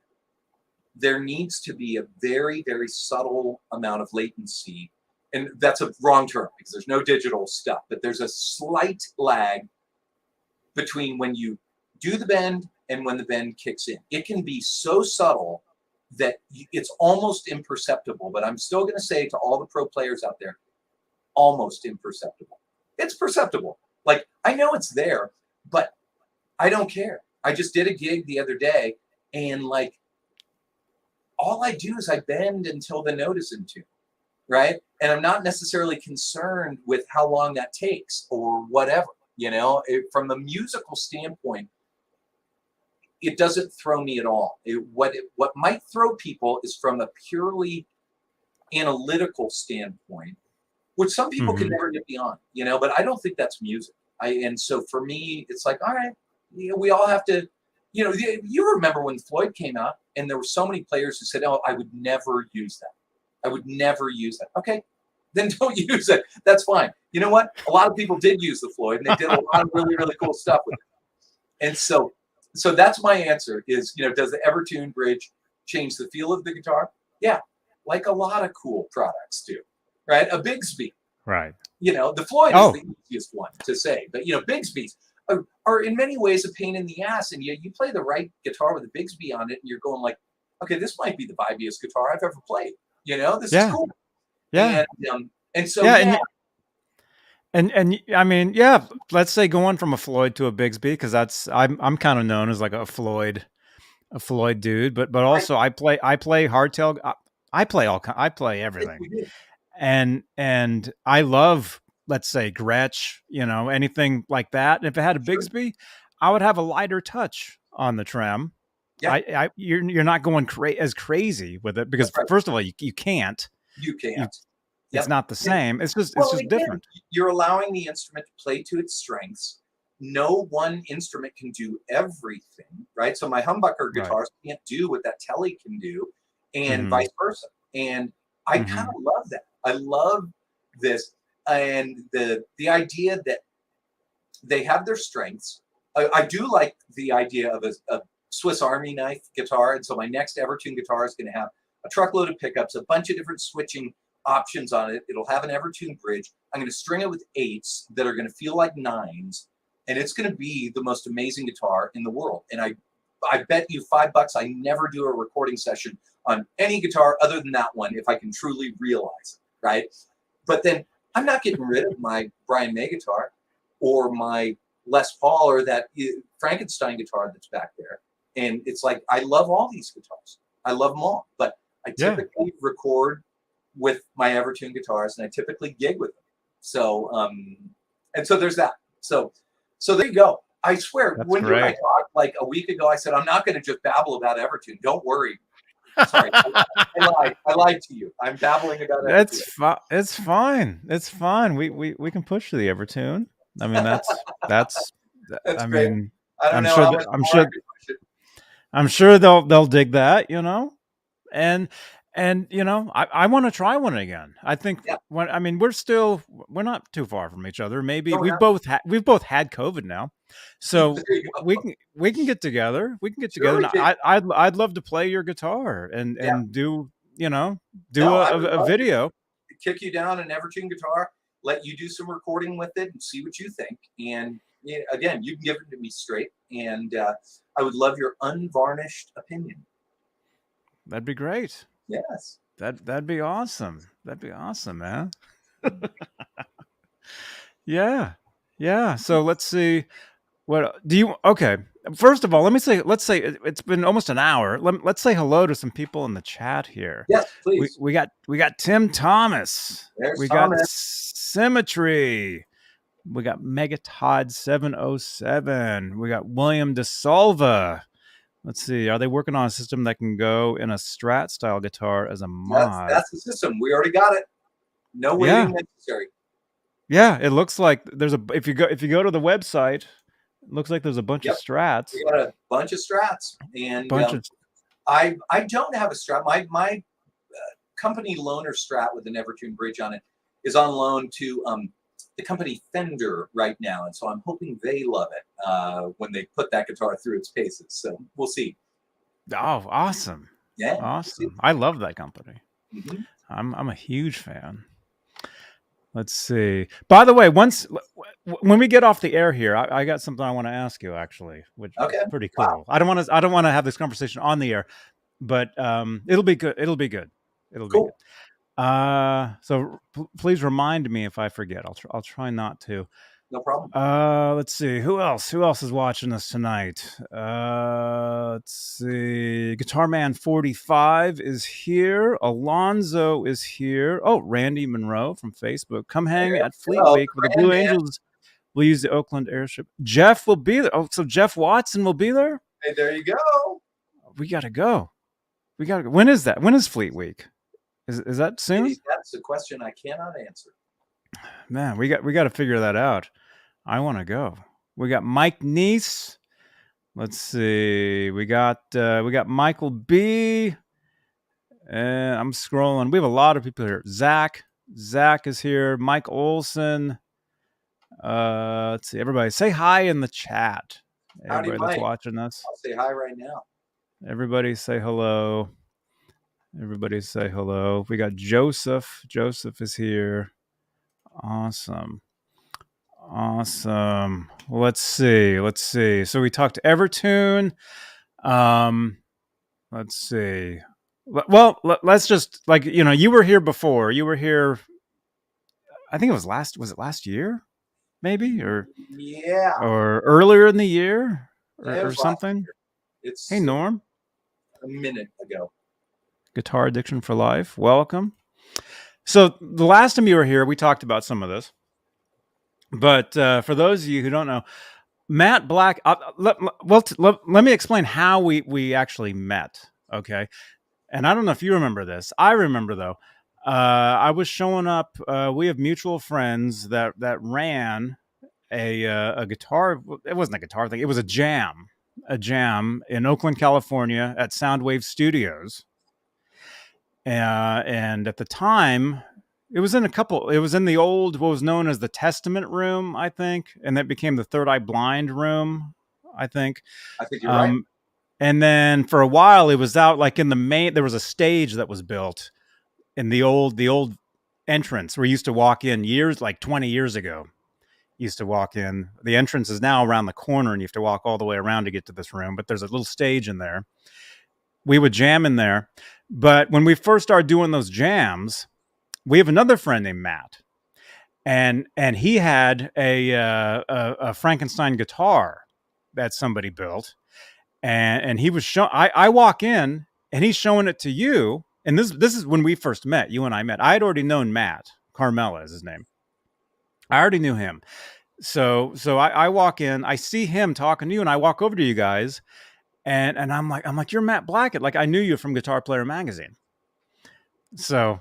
S2: there needs to be a very, very subtle amount of latency. And that's a wrong term, because there's no digital stuff, but there's a slight lag between when you do the bend and when the bend kicks in. It can be so subtle that it's almost imperceptible, but I'm still going to say to all the pro players out there, almost imperceptible. It's perceptible. Like, I know it's there, but I don't care. I just did a gig the other day, and like, all I do is I bend until the note is in tune, right? And I'm not necessarily concerned with how long that takes or whatever, you know? From a musical standpoint, it doesn't throw me at all. What might throw people is from a purely analytical standpoint, which some people can never get beyond, you know? But I don't think that's music. And so for me, it's like, all right, you know, we all have to, you know, you remember when Floyd came out and there were so many players who said, oh, I would never use that. I would never use that. Okay, then don't use it. That's fine. You know what? A lot of people did use the Floyd, and they did a lot of really, really cool stuff with it. And so that's my answer is, you know, does the EverTune bridge change the feel of the guitar? Yeah, like a lot of cool products do, right? A Bigsby.
S1: Right.
S2: You know, the Floyd is the easiest one to say, but, you know, Bigsby's are in many ways a pain in the ass, and you play the right guitar with a Bigsby on it, and you're going like, okay, this might be the vibiest guitar I've ever played. You know, this is cool.
S1: Yeah.
S2: And so
S1: And I mean, yeah, let's say going from a Floyd to a Bigsby, because that's I'm kind of known as like a Floyd dude, but
S2: Right?
S1: also I play hardtail. I play I play
S2: Yes,
S1: everything,
S2: we do.
S1: and I love, let's say, Gretsch, anything like that. And if it had a
S2: Sure.
S1: Bigsby, I would have a lighter touch on the trem.
S2: Yeah,
S1: You're not going as crazy with it, because
S2: that's right.
S1: first of all, you can't.
S2: You
S1: You
S2: can't.
S1: It's
S2: Yep.
S1: not the
S2: And
S1: same. It's
S2: well,
S1: just
S2: again,
S1: different.
S2: you're allowing the instrument to play to its strengths. No one instrument can do everything, right? So my humbucker
S1: Right.
S2: guitars can't do what that Telly can do, and
S1: Mm-hmm.
S2: vice versa. And I kind
S1: Mm-hmm.
S2: of love that. I love this, and the idea that they have their strengths. I do like the idea of a Swiss Army knife guitar, and so my next EverTune guitar is going to have a truckload of pickups, a bunch of different switching options on it. It'll have an EverTune bridge. I'm going to string it with eights that are going to feel like nines, and it's going to be the most amazing guitar in the world. And I bet you $5 I never do a recording session on any guitar other than that one if I can truly realize it, right? But then I'm not getting rid of my Brian May guitar or my Les Paul or that Frankenstein guitar that's back there. And it's like, I love all these guitars. I love them all. But I
S1: Yeah.
S2: typically record with my EverTune guitars and I typically gig with them. So, and so there's that. So there you go. I swear,
S1: That's
S2: when you and I
S1: great.
S2: talked like a week ago, I said, I'm not going to just babble about EverTune. Don't worry. Sorry. I lied. I lied to you. I'm babbling about EverTune.
S1: It's fine. It's fine. We can push the Evertune. I mean, that's.
S2: That's
S1: I
S2: great.
S1: mean,
S2: I don't
S1: I'm
S2: know
S1: sure
S2: how
S1: that
S2: much more I can push it.
S1: I'm sure they'll dig that. And I want to try one again. I think
S2: Yeah.
S1: I mean, we're not too far from each other. Maybe
S2: No, we're not.
S1: we've both had COVID now, so
S2: There you go.
S1: we can get together. We can get
S2: Sure
S1: together,
S2: we
S1: and
S2: can.
S1: I'd love to play your guitar
S2: Yeah.
S1: and do
S2: No, I would
S1: a
S2: love to
S1: video.
S2: kick you down an Evertune guitar, let you do some recording with it, and see what you think. And yeah, again, you can give it to me straight, and I would love your unvarnished opinion.
S1: That'd be great.
S2: Yes.
S1: That'd be awesome. That'd be awesome, man. Yeah. Yeah. So let's see. What do you? Okay. First of all, let's say it's been almost an hour. Let's say hello to some people in the chat here.
S2: Yes, please.
S1: We got Tim Thomas.
S2: There's
S1: We got
S2: Thomas.
S1: Symmetry. We got Megatod 707. We got William DeSalva. Let's see. Are they working on a system that can go in a Strat style guitar as a mod?
S2: That's the system. We already got it. No
S1: Yeah.
S2: waiting necessary.
S1: Yeah. It looks like there's a if you go to the website, it looks like there's a bunch of
S2: Yep.
S1: Strats.
S2: We got a bunch of Strats, and
S1: Bunch of
S2: I don't have a Strat. My company loaner Strat with an Evertune bridge on it is on loan to the company Fender right now, and so I'm hoping they love it when they put that guitar through its paces. So we'll see.
S1: Oh, awesome.
S2: Yeah,
S1: Awesome. I love that company.
S2: mm-hmm.
S1: I'm a huge fan. Let's see. By the way, when we get off the air here, I got something I want to ask you actually, which
S2: Okay.
S1: is pretty cool.
S2: Wow.
S1: I don't want to have this conversation on the air, but it'll be good. It'll be good. It'll be
S2: Cool.
S1: good. So please remind me if I forget. I'll try not to.
S2: No problem.
S1: Let's see. Who else is watching us tonight? Let's see. Guitar Man 45 is here. Alonzo is here. Oh, Randy Monroe from Facebook. Come hang at Fleet Week with the Blue Angels. We'll use the Oakland Airship. Jeff will be there. Oh, so Jeff Watson will be there?
S2: Hey, there you go.
S1: We gotta go. When is that? When is Fleet Week? Is that soon?
S2: That's a question I cannot answer.
S1: Man, we got to figure that out. I want to go. We got Mike Neese. Let's see. We got Michael B. And I'm scrolling. We have a lot of people here. Zach is here. Mike Olson. Let's see. Everybody, say hi in the chat.
S2: Howdy,
S1: Everybody that's
S2: Mike.
S1: watching us.
S2: I'll say hi right now.
S1: Everybody say hello. Everybody say hello. We got Joseph. Joseph is here. Awesome. Awesome. Let's see. So we talked to EverTune. Let's see. Well, let's just you were here before. You were here I think it was last year, maybe,
S2: Yeah,
S1: or earlier in the year,
S2: it
S1: or
S2: was last
S1: something.
S2: year.
S1: Hey,
S2: It's
S1: Norm,
S2: a minute ago.
S1: Guitar Addiction for Life. Welcome. So the last time you were here, we talked about some of this. But for those of you who don't know, Matt Black, let me explain how we actually met. Okay. And I don't know if you remember this. I remember, though. I was showing up. We have mutual friends that ran a guitar. It wasn't a guitar thing. It was a jam in Oakland, California, at Soundwave Studios. And at the time, it was in a couple. It was in the old, what was known as the Testament Room, I think, and that became the Third Eye Blind Room, I think.
S2: I think you're right.
S1: Um, and then for a while, it was out like in the main. There was a stage that was built in the old entrance where you used to walk in years, like 20 years ago. Used to walk in. The entrance is now around the corner, and you have to walk all the way around to get to this room. But there's a little stage in there. We would jam in there. But when we first started doing those jams, we have another friend named Matt, and he had a Frankenstein guitar that somebody built, and he was showing. I walk in, and he's showing it to you. And this is when we first met. You and I met. I had already known Matt. Carmela is his name. I already knew him. So I walk in, I see him talking to you, and I walk over to you guys, and I'm like, you're Matt Blackett. Like, I knew you from Guitar Player Magazine. So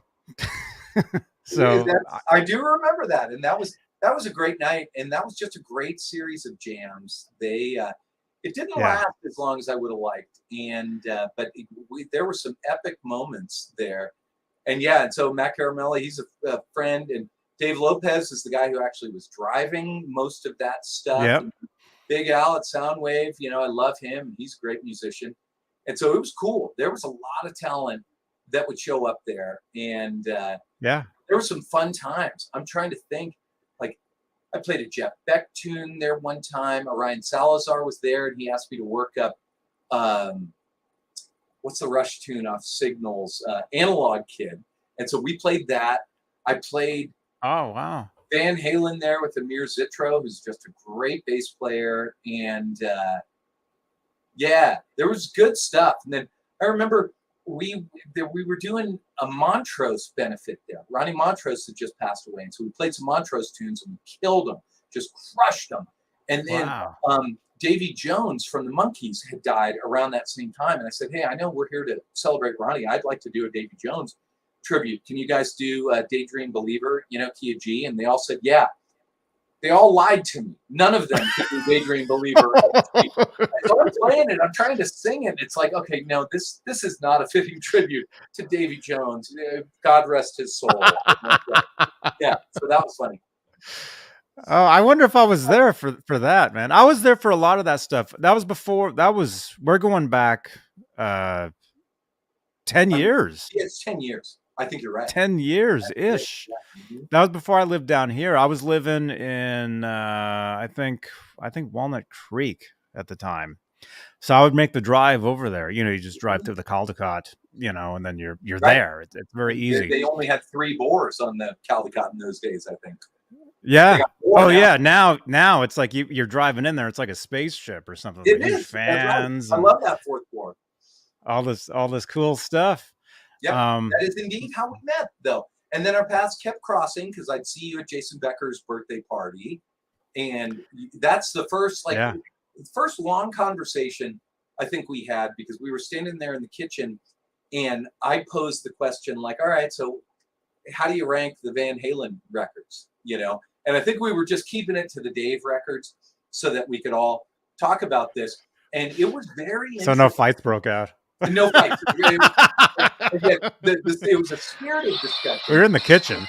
S2: I do remember that, and that was a great night, and that was just a great series of jams. It didn't
S1: yeah.
S2: last as long as I would have liked, and but there were some epic moments there, and yeah, and so Matt Caramella, he's a friend, and Dave Lopez is the guy who actually was driving most of that stuff.
S1: Yep.
S2: And Big Al at Soundwave, I love him. He's a great musician, and so it was cool. There was a lot of talent that would show up there, and
S1: Yeah.
S2: there were some fun times. I'm trying to think, like, I played a Jeff Beck tune there one time. Orion Salazar was there, and he asked me to work up, what's the Rush tune off Signals, Analog Kid. And so we played that. I played
S1: Oh, wow.
S2: Van Halen there with Amir Zitro, who's just a great bass player. And yeah, there was good stuff. And then I remember we were doing a Montrose benefit there. Ronnie Montrose had just passed away, and so we played some Montrose tunes and we killed them, just crushed them. And then
S1: Wow.
S2: Davy Jones from the Monkees had died around that same time, and I said, "Hey, I know we're here to celebrate Ronnie. I'd like to do a Davy Jones tribute. Can you guys do Daydream Believer? Key of G?" And they all said, "Yeah." They all lied to me. None of them could do Daydream Believer. So I'm playing it. I'm trying to sing it. It's like, okay, no, this is not a fitting tribute to Davy Jones. God rest his soul. Yeah, so that was funny.
S1: Oh, I wonder if I was there for that, man. I was there for a lot of that stuff. That was before. We're going back 10 years.
S2: Yeah, it's 10 years. I think you're right.
S1: 10 years ish.
S2: Yeah.
S1: That was before I lived down here. I was living in I think Walnut Creek at the time. So I would make the drive over there. You just drive through the Caldecott, and then you're right there. It's very easy.
S2: They only had 3 bores on the Caldecott in those days, I think.
S1: Yeah. Oh, yeah. Now it's like you're driving in there. It's like a spaceship or something.
S2: It is.
S1: Fans.
S2: Right. I love that 4th floor.
S1: All this cool stuff.
S2: Yeah, that is indeed how we met, though. And then our paths kept crossing because I'd see you at Jason Becker's birthday party, and that's the first first long conversation I think we had, because we were standing there in the kitchen, and I posed the question like, "All right, so how do you rank the Van Halen records?" And I think we were just keeping it to the Dave records so that we could all talk about this, and it was very interesting.
S1: So no fights broke out.
S2: No fights. It was a spirited discussion.
S1: We were in the kitchen.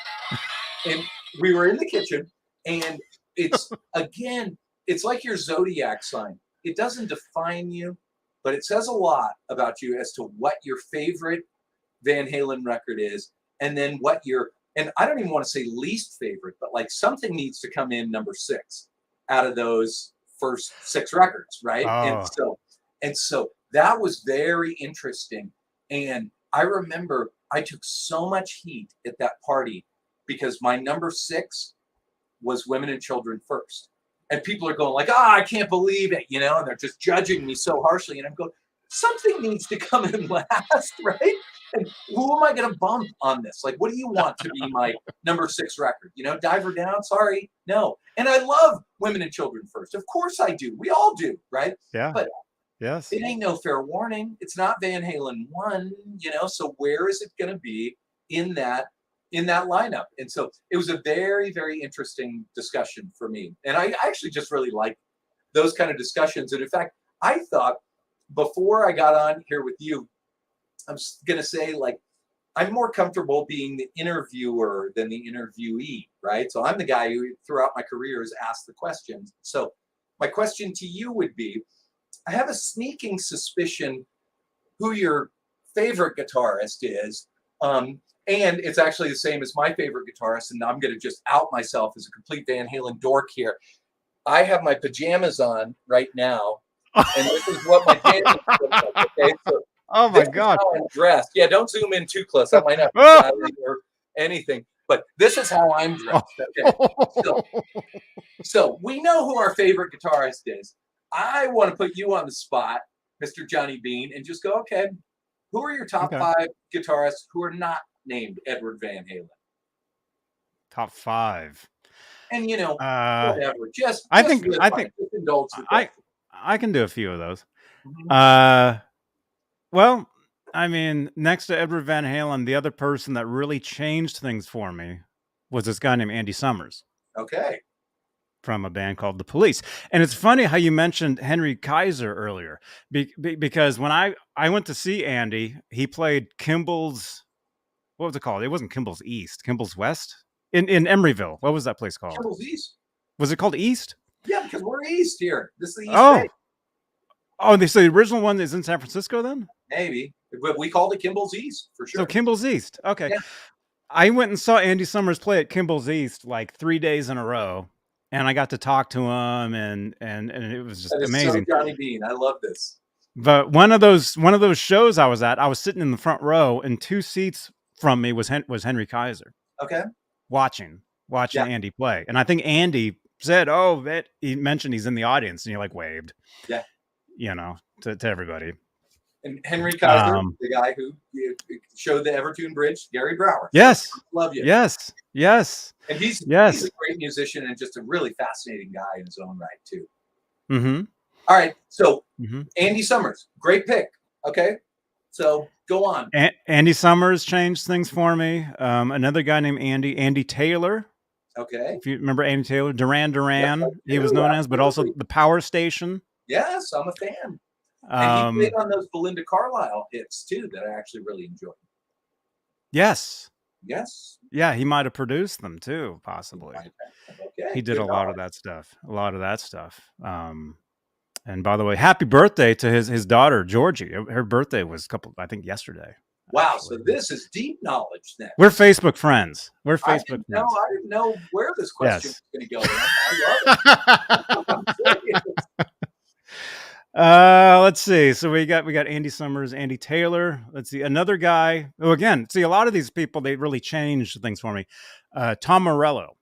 S2: And we were in the kitchen, and it's like your zodiac sign. It doesn't define you, but it says a lot about you as to what your favorite Van Halen record is, and then and I don't even want to say least favorite, but like something needs to come in number 6 out of those first 6 records, right?
S1: Oh.
S2: And so that was very interesting. And I remember I took so much heat at that party because my number 6 was Women and Children First. And people are going like, I can't believe it, you know, and they're just judging me so harshly. And I'm going, something needs to come in last, right? And who am I going to bump on this? Like, what do you want to be my number 6 record? You know, Dive Her Down? Sorry, no. And I love Women and Children First. Of course I do. We all do, right?
S1: Yeah.
S2: But
S1: yes,
S2: it ain't no Fair Warning. It's not Van Halen 1, you know, so where is it going to be in that lineup? And so it was a very, very interesting discussion for me. And I actually just really like those kind of discussions. And in fact, I thought before I got on here with you, I'm going to say, like, I'm more comfortable being the interviewer than the interviewee, right? So I'm the guy who throughout my career has asked the questions. So my question to you would be, I have a sneaking suspicion who your favorite guitarist is. And it's actually the same as my favorite guitarist. And I'm going to just out myself as a complete Van Halen dork here. I have my pajamas on right now. And this is what my pajamas look like. Okay. So
S1: oh my God.
S2: How I'm dressed. Yeah. Don't zoom in too close. That might not be flattering or anything. But this is how I'm dressed. Okay. So we know who our favorite guitarist is. I want to put you on the spot, Mr. Johnny Beane, and just go, okay, who are your top 5 guitarists who are not named Edward Van Halen?
S1: Top 5.
S2: And, you know, whatever. Just indulge the question.
S1: I can do a few of those.
S2: Mm-hmm.
S1: Well, I mean, next to Edward Van Halen, the other person that really changed things for me was this guy named Andy Summers.
S2: Okay.
S1: From a band called The Police. And it's funny how you mentioned Henry Kaiser earlier, because when I went to see Andy, he played Kimball's, what was it called? It wasn't Kimball's East, Kimball's West in Emeryville. What was that place called?
S2: Kimball's East.
S1: Was it called East?
S2: Yeah, because we're East here. This is the East Bay.
S1: Oh, so the original one is in San Francisco then?
S2: Maybe. But we called it Kimball's East for sure.
S1: So Kimball's East. Okay.
S2: Yeah.
S1: I went and saw Andy Summers play at Kimball's East like 3 days in a row. And I got to talk to him, and it was just amazing.
S2: So Johnny Beane, I love this.
S1: But one of those shows I was at, I was sitting in the front row, and 2 seats from me was Henry Kaiser.
S2: Okay.
S1: Watching Andy play, and I think Andy said, he mentioned he's in the audience, and he like waved.
S2: Yeah.
S1: You know, to everybody.
S2: And Henry Kaiser, the guy who showed the EverTune bridge, Gary Brower.
S1: Yes.
S2: Love you.
S1: Yes. And he's a great musician and just a really fascinating guy in his own right, too.
S2: Mm-hmm. All right. So Andy Summers, great pick. Okay. So go on.
S1: Andy Summers changed things for me. Another guy named Andy Taylor.
S2: Okay.
S1: If you remember Andy Taylor, Duran, he was known as, but also the Power Station.
S2: Yes, I'm a fan. And he played on those Belinda Carlisle hits too that I actually really enjoyed.
S1: Yes.
S2: Yeah,
S1: he might have produced them too, possibly.
S2: Okay.
S1: He did a lot of that stuff. And by the way, happy birthday to his daughter Georgie. Her birthday was yesterday.
S2: Wow, actually. So this is deep knowledge then.
S1: We're Facebook friends. I didn't
S2: know where this question was going to go. I love it.
S1: Let's see. So we got Andy Summers, Andy Taylor. Let's see, another guy. Oh, again, see, a lot of these people, they really changed things for me. Tom Morello.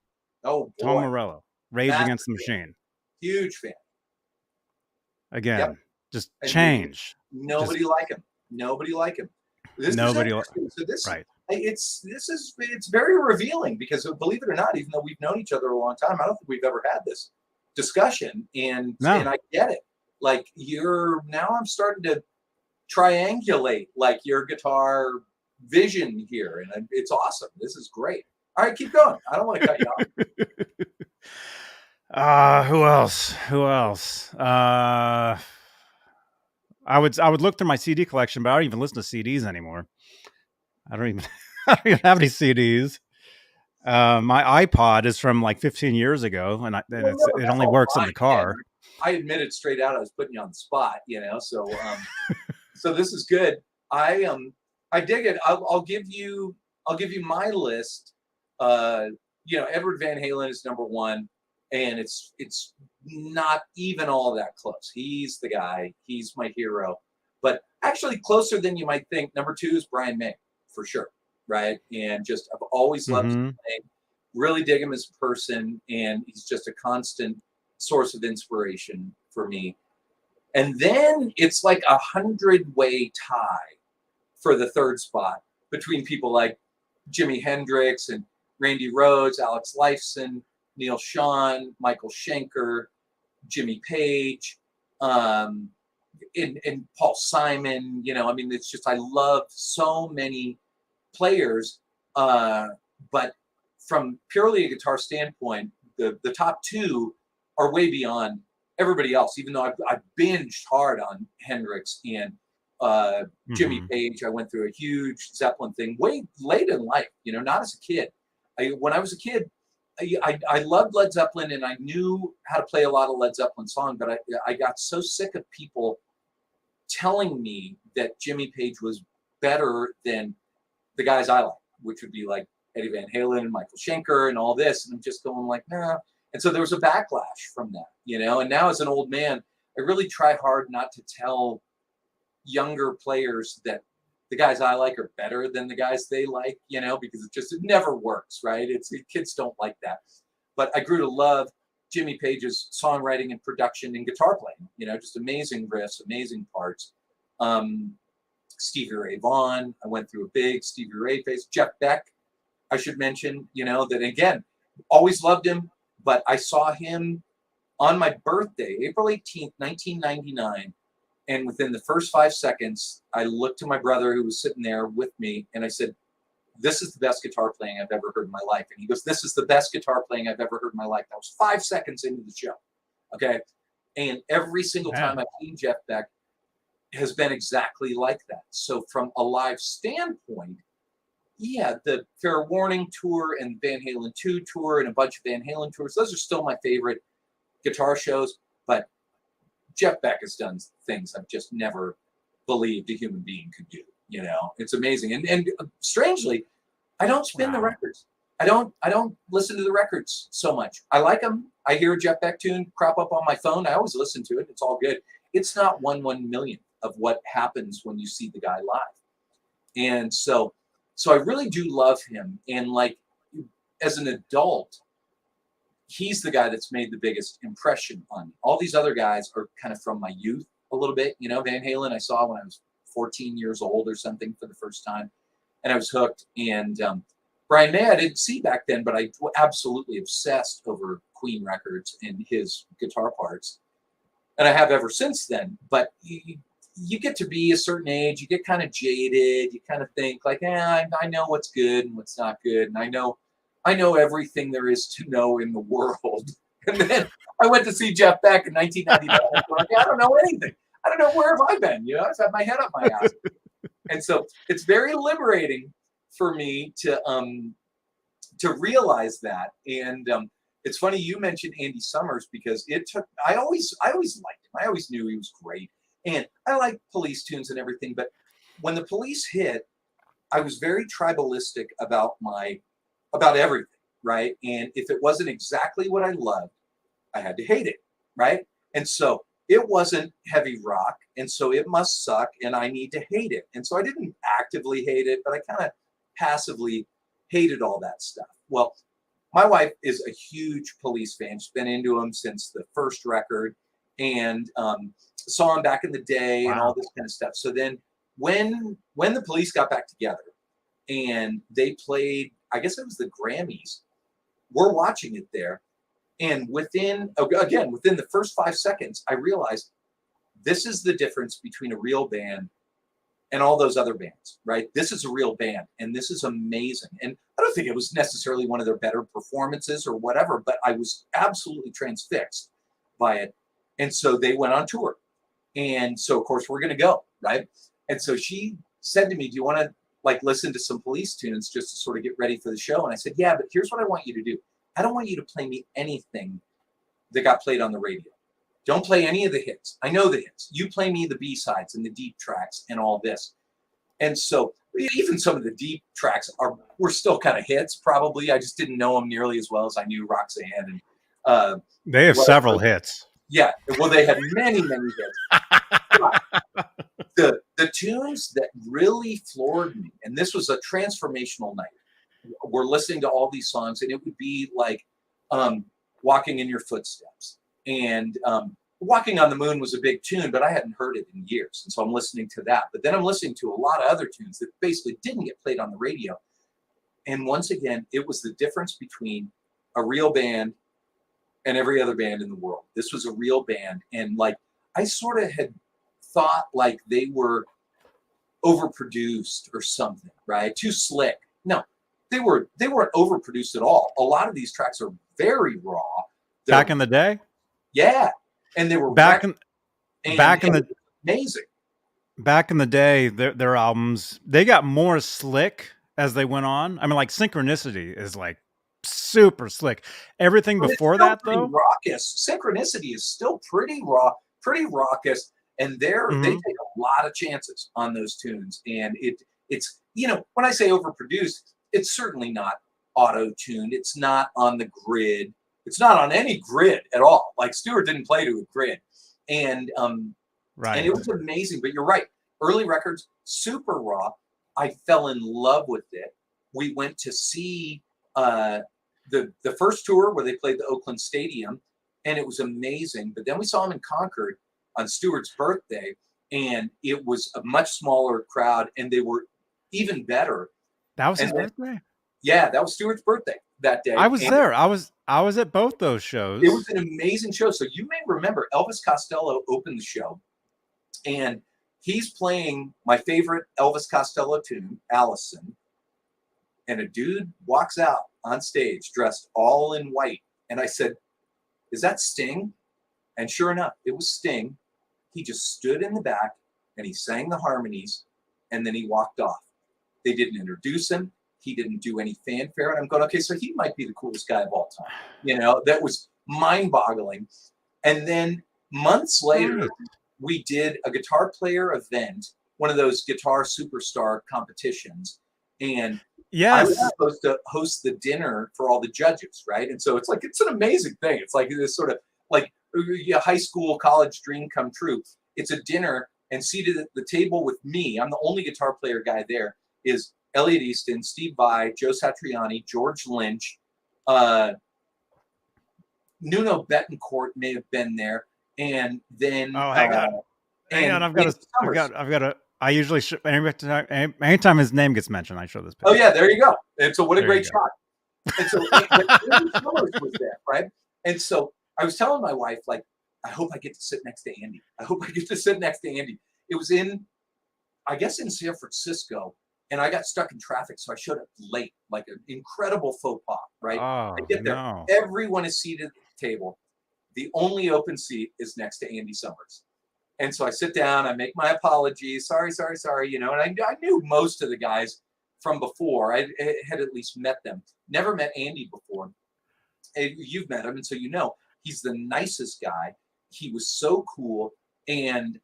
S2: Oh, boy.
S1: Tom Morello, Rage Against the Machine.
S2: Huge fan.
S1: Again, just change.
S2: Nobody like him. This it's very revealing because, believe it or not, even though we've known each other a long time, I don't think we've ever had this discussion, and I get it. Like I'm starting to triangulate like your guitar vision here, and it's awesome. This is great. All right, keep going. I don't want to cut you off.
S1: Who else? I would look through my CD collection, but I don't even listen to CDs anymore. I don't even have any CDs. My iPod is from like 15 years ago, and it only works in the car.
S2: Man. I admitted straight out I was putting you on the spot, so so this is good. I dig it. I'll give you my list. Edward Van Halen is number 1, and it's not even all that close. He's the guy. He's my hero. But actually closer than you might think. Number 2 is Brian May, for sure, right? And just I've always loved his playing. Really dig him as a person, and he's just a constant source of inspiration for me. And then it's like 100-way tie for the third spot between people like Jimi Hendrix and Randy Rhoads, Alex Lifeson, Neil Schon, Michael Schenker, Jimmy Page, and Paul Simon. You know, I mean, it's just, I love so many players, but from purely a guitar standpoint, the top two are way beyond everybody else. Even though I've binged hard on Hendrix and Jimmy Page. I went through a huge Zeppelin thing way late in life, you know, not as a kid. When I was a kid, I loved Led Zeppelin, and I knew how to play a lot of Led Zeppelin songs, but I got so sick of people telling me that Jimmy Page was better than the guys I like, which would be like Eddie Van Halen and Michael Schenker and all this. And I'm just going like, nah. And so there was a backlash from that, you know, and now as an old man, I really try hard not to tell younger players that the guys I like are better than the guys they like, you know, because it never works, right? Kids don't like that. But I grew to love Jimmy Page's songwriting and production and guitar playing, you know, just amazing riffs, amazing parts. Stevie Ray Vaughan, I went through a big Stevie Ray phase. Jeff Beck, I should mention, you know, that again, always loved him, but I saw him on my birthday, April 18th, 1999. And within the first 5 seconds, I looked to my brother who was sitting there with me, and I said, "This is the best guitar playing I've ever heard in my life." And he goes, "This is the best guitar playing I've ever heard in my life." That was 5 seconds into the show. Okay. And every single time I've seen Jeff Beck has been exactly like that. So from a live standpoint, yeah, the Fair Warning tour and Van Halen 2 tour and a bunch of Van Halen tours, those are still my favorite guitar shows. But Jeff Beck has done things I've just never believed a human being could do. You know, it's amazing. And strangely, I don't spin the records. I don't listen to the records so much. I like them. I hear a Jeff Beck tune crop up on my phone. I always listen to it. It's all good. It's not 1/1,000,000 of what happens when you see the guy live. And so I really do love him. And like, as an adult, he's the guy that's made the biggest impression on me. All these other guys are kind of from my youth a little bit. You know, Van Halen I saw when I was 14 years old or something for the first time, and I was hooked. And Brian May I didn't see back then, but I absolutely obsessed over Queen records and his guitar parts, and I have ever since then. But you get to be a certain age, you get kind of jaded. You kind of think like, I know what's good and what's not good, and I know everything there is to know in the world. And then I went to see Jeff Beck in 1999. Like, I don't know anything. I don't know, where have I been? You know, I've had my head up my ass. And so it's very liberating for me to realize that. And it's funny you mentioned Andy Summers, because I always liked him. I always knew he was great. And I like Police tunes and everything. But when the Police hit, I was very tribalistic about everything, right? And if it wasn't exactly what I loved, I had to hate it, right? And so it wasn't heavy rock, and so it must suck, and I need to hate it. And so I didn't actively hate it, but I kind of passively hated all that stuff. Well, my wife is a huge Police fan. She's been into them since the first record, and saw them back in the day. Wow. And all this kind of stuff. So then when the Police got back together and they played, I guess it was the Grammys, we're watching it there. And within the first 5 seconds, I realized this is the difference between a real band and all those other bands, right? This is a real band, and this is amazing. And I don't think it was necessarily one of their better performances or whatever, but I was absolutely transfixed by it. And so they went on tour. And so, of course, we're going to go, right? And so she said to me, "Do you want to listen to some Police tunes just to sort of get ready for the show?" And I said, "Yeah, but here's what I want you to do. I don't want you to play me anything that got played on the radio. Don't play any of the hits. I know the hits. You play me the B-sides and the deep tracks and all this." And so even some of the deep tracks were still kind of hits, probably. I just didn't know them nearly as well as I knew Roxanne. And
S1: they have several hits.
S2: Yeah. Well, they had many, many hits. The tunes that really floored me, and this was a transformational night. we're listening to all these songs, and it would be like Walking in Your Footsteps. And Walking on the Moon was a big tune, but I hadn't heard it in years. And so I'm listening to that. But then I'm listening to a lot of other tunes that basically didn't get played on the radio. And once again, it was the difference between a real band and every other band in the world. This was a real band. And like, I sort of had thought like they were overproduced or something, right? Too slick. No, they weren't overproduced at all. A lot of these tracks are very raw.
S1: Back in the day?
S2: Yeah. And they were
S1: back in the
S2: amazing.
S1: Back in the day, their albums, they got more slick as they went on. I mean, like Synchronicity is like super slick. Everything before that, though,
S2: raucous. Synchronicity is still pretty raw, pretty raucous, and they take a lot of chances on those tunes. And it's when I say overproduced, it's certainly not auto-tuned. It's not on the grid. It's not on any grid at all. Like Stewart didn't play to a grid, and
S1: right.
S2: And it was amazing. But you're right. Early records, super raw. I fell in love with it. We went to see the first tour where they played the Oakland Stadium, and it was amazing. But then we saw them in Concord on Stewart's birthday, and it was a much smaller crowd, and they were even better.
S1: That was his birthday?
S2: Yeah, that was Stewart's birthday that day.
S1: I was there. I was at both those shows.
S2: It was an amazing show. So you may remember Elvis Costello opened the show, and he's playing my favorite Elvis Costello tune, Allison. And a dude walks out on stage dressed all in white. And I said, "Is that Sting?" And sure enough, it was Sting. He just stood in the back and he sang the harmonies, and then he walked off. They didn't introduce him. He didn't do any fanfare. And I'm going, okay, so he might be the coolest guy of all time. That was mind-boggling. And then months later, we did a guitar player event, one of those guitar superstar competitions. And I was supposed to host the dinner for all the judges, right? And so it's an amazing thing. It's like this sort of like a high school, college dream come true. It's a dinner, and seated at the table with me, I'm the only guitar player guy there, is Elliot Easton, Steve Vai, Joe Satriani, George Lynch, Nuno Betancourt may have been there, and then
S1: hang on, I've got to. I usually anytime his name gets mentioned, I show this picture.
S2: Oh yeah, there you go. And so what a great shot. And so Summers was there, right? And so I was telling my wife, like, I hope I get to sit next to Andy. I hope I get to sit next to Andy. It was in San Francisco. And I got stuck in traffic, so I showed up late, like an incredible faux pas, right? I get there. No. Everyone is seated at the table. The only open seat is next to Andy Summers. And so I sit down, I make my apologies. Sorry. And I knew most of the guys from before. I had at least met them. Never met Andy before. You've met him, and so he's the nicest guy. He was so cool. And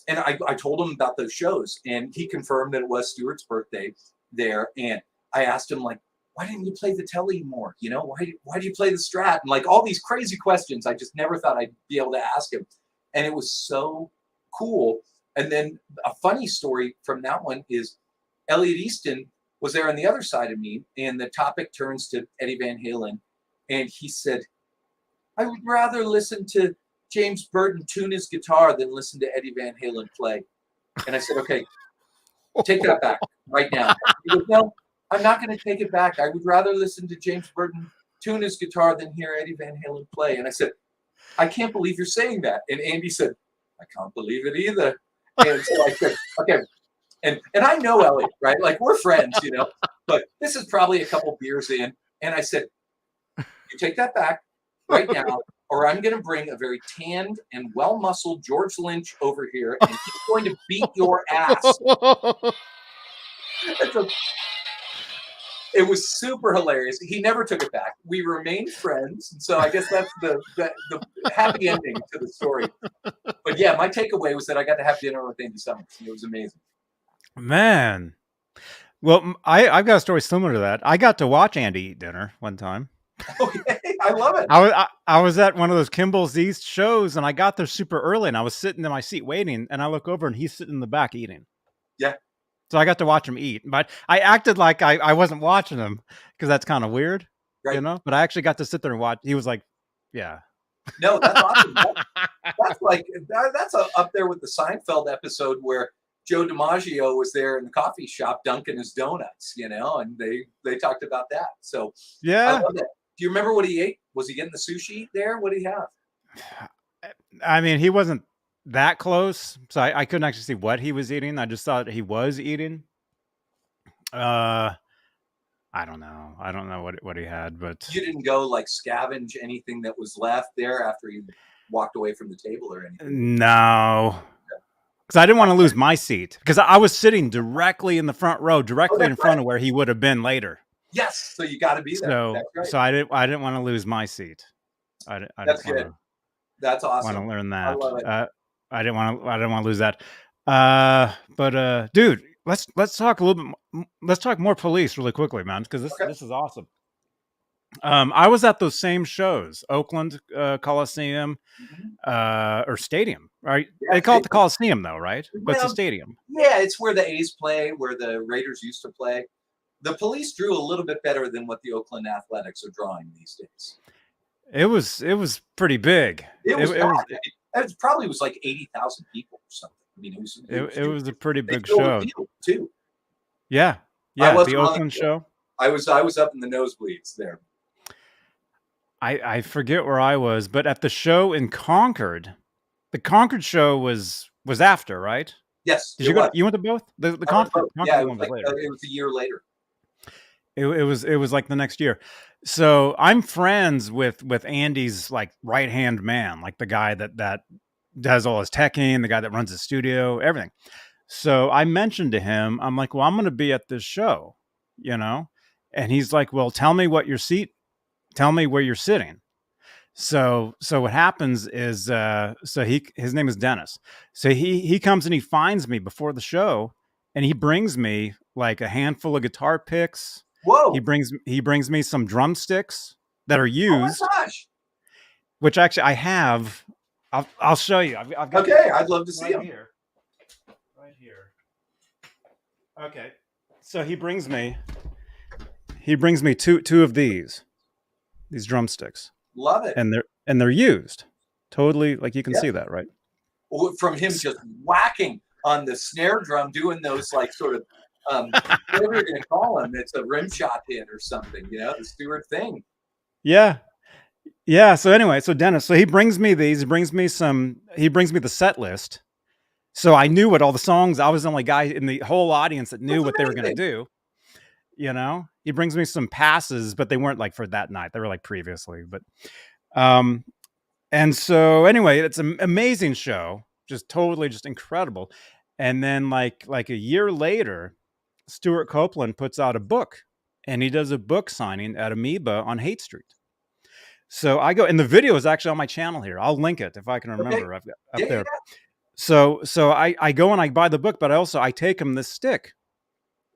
S2: I told him about those shows, and he confirmed that it was Stewart's birthday there. And I asked him, like, why didn't you play the Telly more? Why do you play the Strat? And like all these crazy questions I just never thought I'd be able to ask him. And it was so cool. And then a funny story from that one is Elliot Easton was there on the other side of me, and the topic turns to Eddie Van Halen. And he said, "I would rather listen to James Burton tune his guitar than listen to Eddie Van Halen play." And I said, "Okay, take that back right now." He goes, "No, I'm not going to take it back. I would rather listen to James Burton tune his guitar than hear Eddie Van Halen play." And I said, "I can't believe you're saying that." And Andy said, "I can't believe it either." And so I said, "Okay." And I know Elliot, right? Like, we're friends, but this is probably a couple beers in. And I said, "You take that back right now, or I'm going to bring a very tanned and well-muscled George Lynch over here, and he's going to beat your ass." It was super hilarious. He never took it back. We remained friends, and so I guess that's the happy ending to the story. But yeah, my takeaway was that I got to have dinner with Andy Summers. It was amazing.
S1: Man. Well, I've got a story similar to that. I got to watch Andy eat dinner one time.
S2: Okay, I love it.
S1: I was at one of those Kimball's East shows, and I got there super early, and I was sitting in my seat waiting, and I look over, and he's sitting in the back eating.
S2: Yeah.
S1: So I got to watch him eat, but I acted like I wasn't watching him because that's kind of weird,
S2: Right?
S1: But I actually got to sit there and watch. He was like, "Yeah."
S2: No, that's awesome. That's like that's up there with the Seinfeld episode where Joe DiMaggio was there in the coffee shop dunking his donuts, and they talked about that. So I
S1: Yeah.
S2: love that. Do you remember what he ate? Was he getting the sushi there? What did he have?
S1: I mean, he wasn't that close, so I couldn't actually see what he was eating. I just thought he was eating. Uh, I don't know. I don't know what he had, but
S2: You didn't go like scavenge anything that was left there after you walked away from the table or anything?
S1: no, because I didn't want to lose my seat because I was sitting directly in the front row,
S2: Oh,
S1: directly
S2: that's
S1: in
S2: right.
S1: front of where he would have been later.
S2: Yes. So you got to be there.
S1: So
S2: That's right.
S1: so I didn't want to lose my seat. I
S2: That's
S1: didn't
S2: good. That's
S1: want to
S2: awesome.
S1: learn
S2: I
S1: that.
S2: love it.
S1: I didn't want to lose that. But dude, let's talk a little bit. Let's talk more police really quickly, man, because
S2: Okay.
S1: this is awesome. I was at those same shows, Oakland Coliseum, or Stadium, right?
S2: Yeah,
S1: They call it the Coliseum, though, right? But it's a
S2: well,
S1: stadium.
S2: yeah, it's where the A's play, where the Raiders used to play. The police drew a little bit better than what the Oakland Athletics are drawing these days.
S1: It was pretty big.
S2: It was
S1: It was
S2: it probably was like 80,000 people or something. I mean,
S1: it was a pretty
S2: they
S1: big
S2: filled
S1: show.
S2: the field too.
S1: Yeah,
S2: I
S1: yeah, the
S2: wasn't on the
S1: Oakland
S2: field.
S1: show.
S2: I was up in the nosebleeds there.
S1: I forget where I was, but at the show in Concord, the Concord show was after, right?
S2: Yes,
S1: Did
S2: it
S1: you go?
S2: was.
S1: You went to both? The
S2: I went both. Yeah,
S1: Concord
S2: it
S1: one
S2: was
S1: was
S2: like
S1: later.
S2: it was a year later.
S1: It was like the next year. So I'm friends with Andy's like right hand man, like the guy that does all his teching, the guy that runs the studio, everything. So I mentioned to him, I'm like, well, I'm going to be at this show, and he's like, well, tell me tell me where you're sitting. So what happens is, his name is Dennis. So he comes and he finds me before the show, and he brings me like a handful of guitar picks.
S2: Whoa!
S1: He brings me some drumsticks that are
S2: Oh my
S1: used,
S2: gosh!
S1: which actually I have. I'll show you. I've got
S2: Okay, I'd love to see them.
S1: here. Right here. Okay. So he brings me two of these drumsticks.
S2: Love it.
S1: And they're used. Totally, like you can
S2: Yeah.
S1: see that, right?
S2: From him just whacking on the snare drum, doing those like sort of whatever you're going to call them. It's a rim shot hit or something, the Stewart thing.
S1: Yeah. Yeah. So anyway, Dennis, he brings me these. He brings me the set list. So I knew what all the songs. I was the only guy in the whole audience that knew what they were going to do. He brings me some passes, but they weren't like for that night. They were like previously. But, and so anyway, it's an amazing show, just totally, just incredible. And then like a year later, Stuart Copeland puts out a book, and he does a book signing at Amoeba on Haight Street. So I go, and the video is actually on my channel here. I'll link it if I can remember.
S2: Okay.
S1: I've got up there. So I go and I buy the book, but I take him this stick,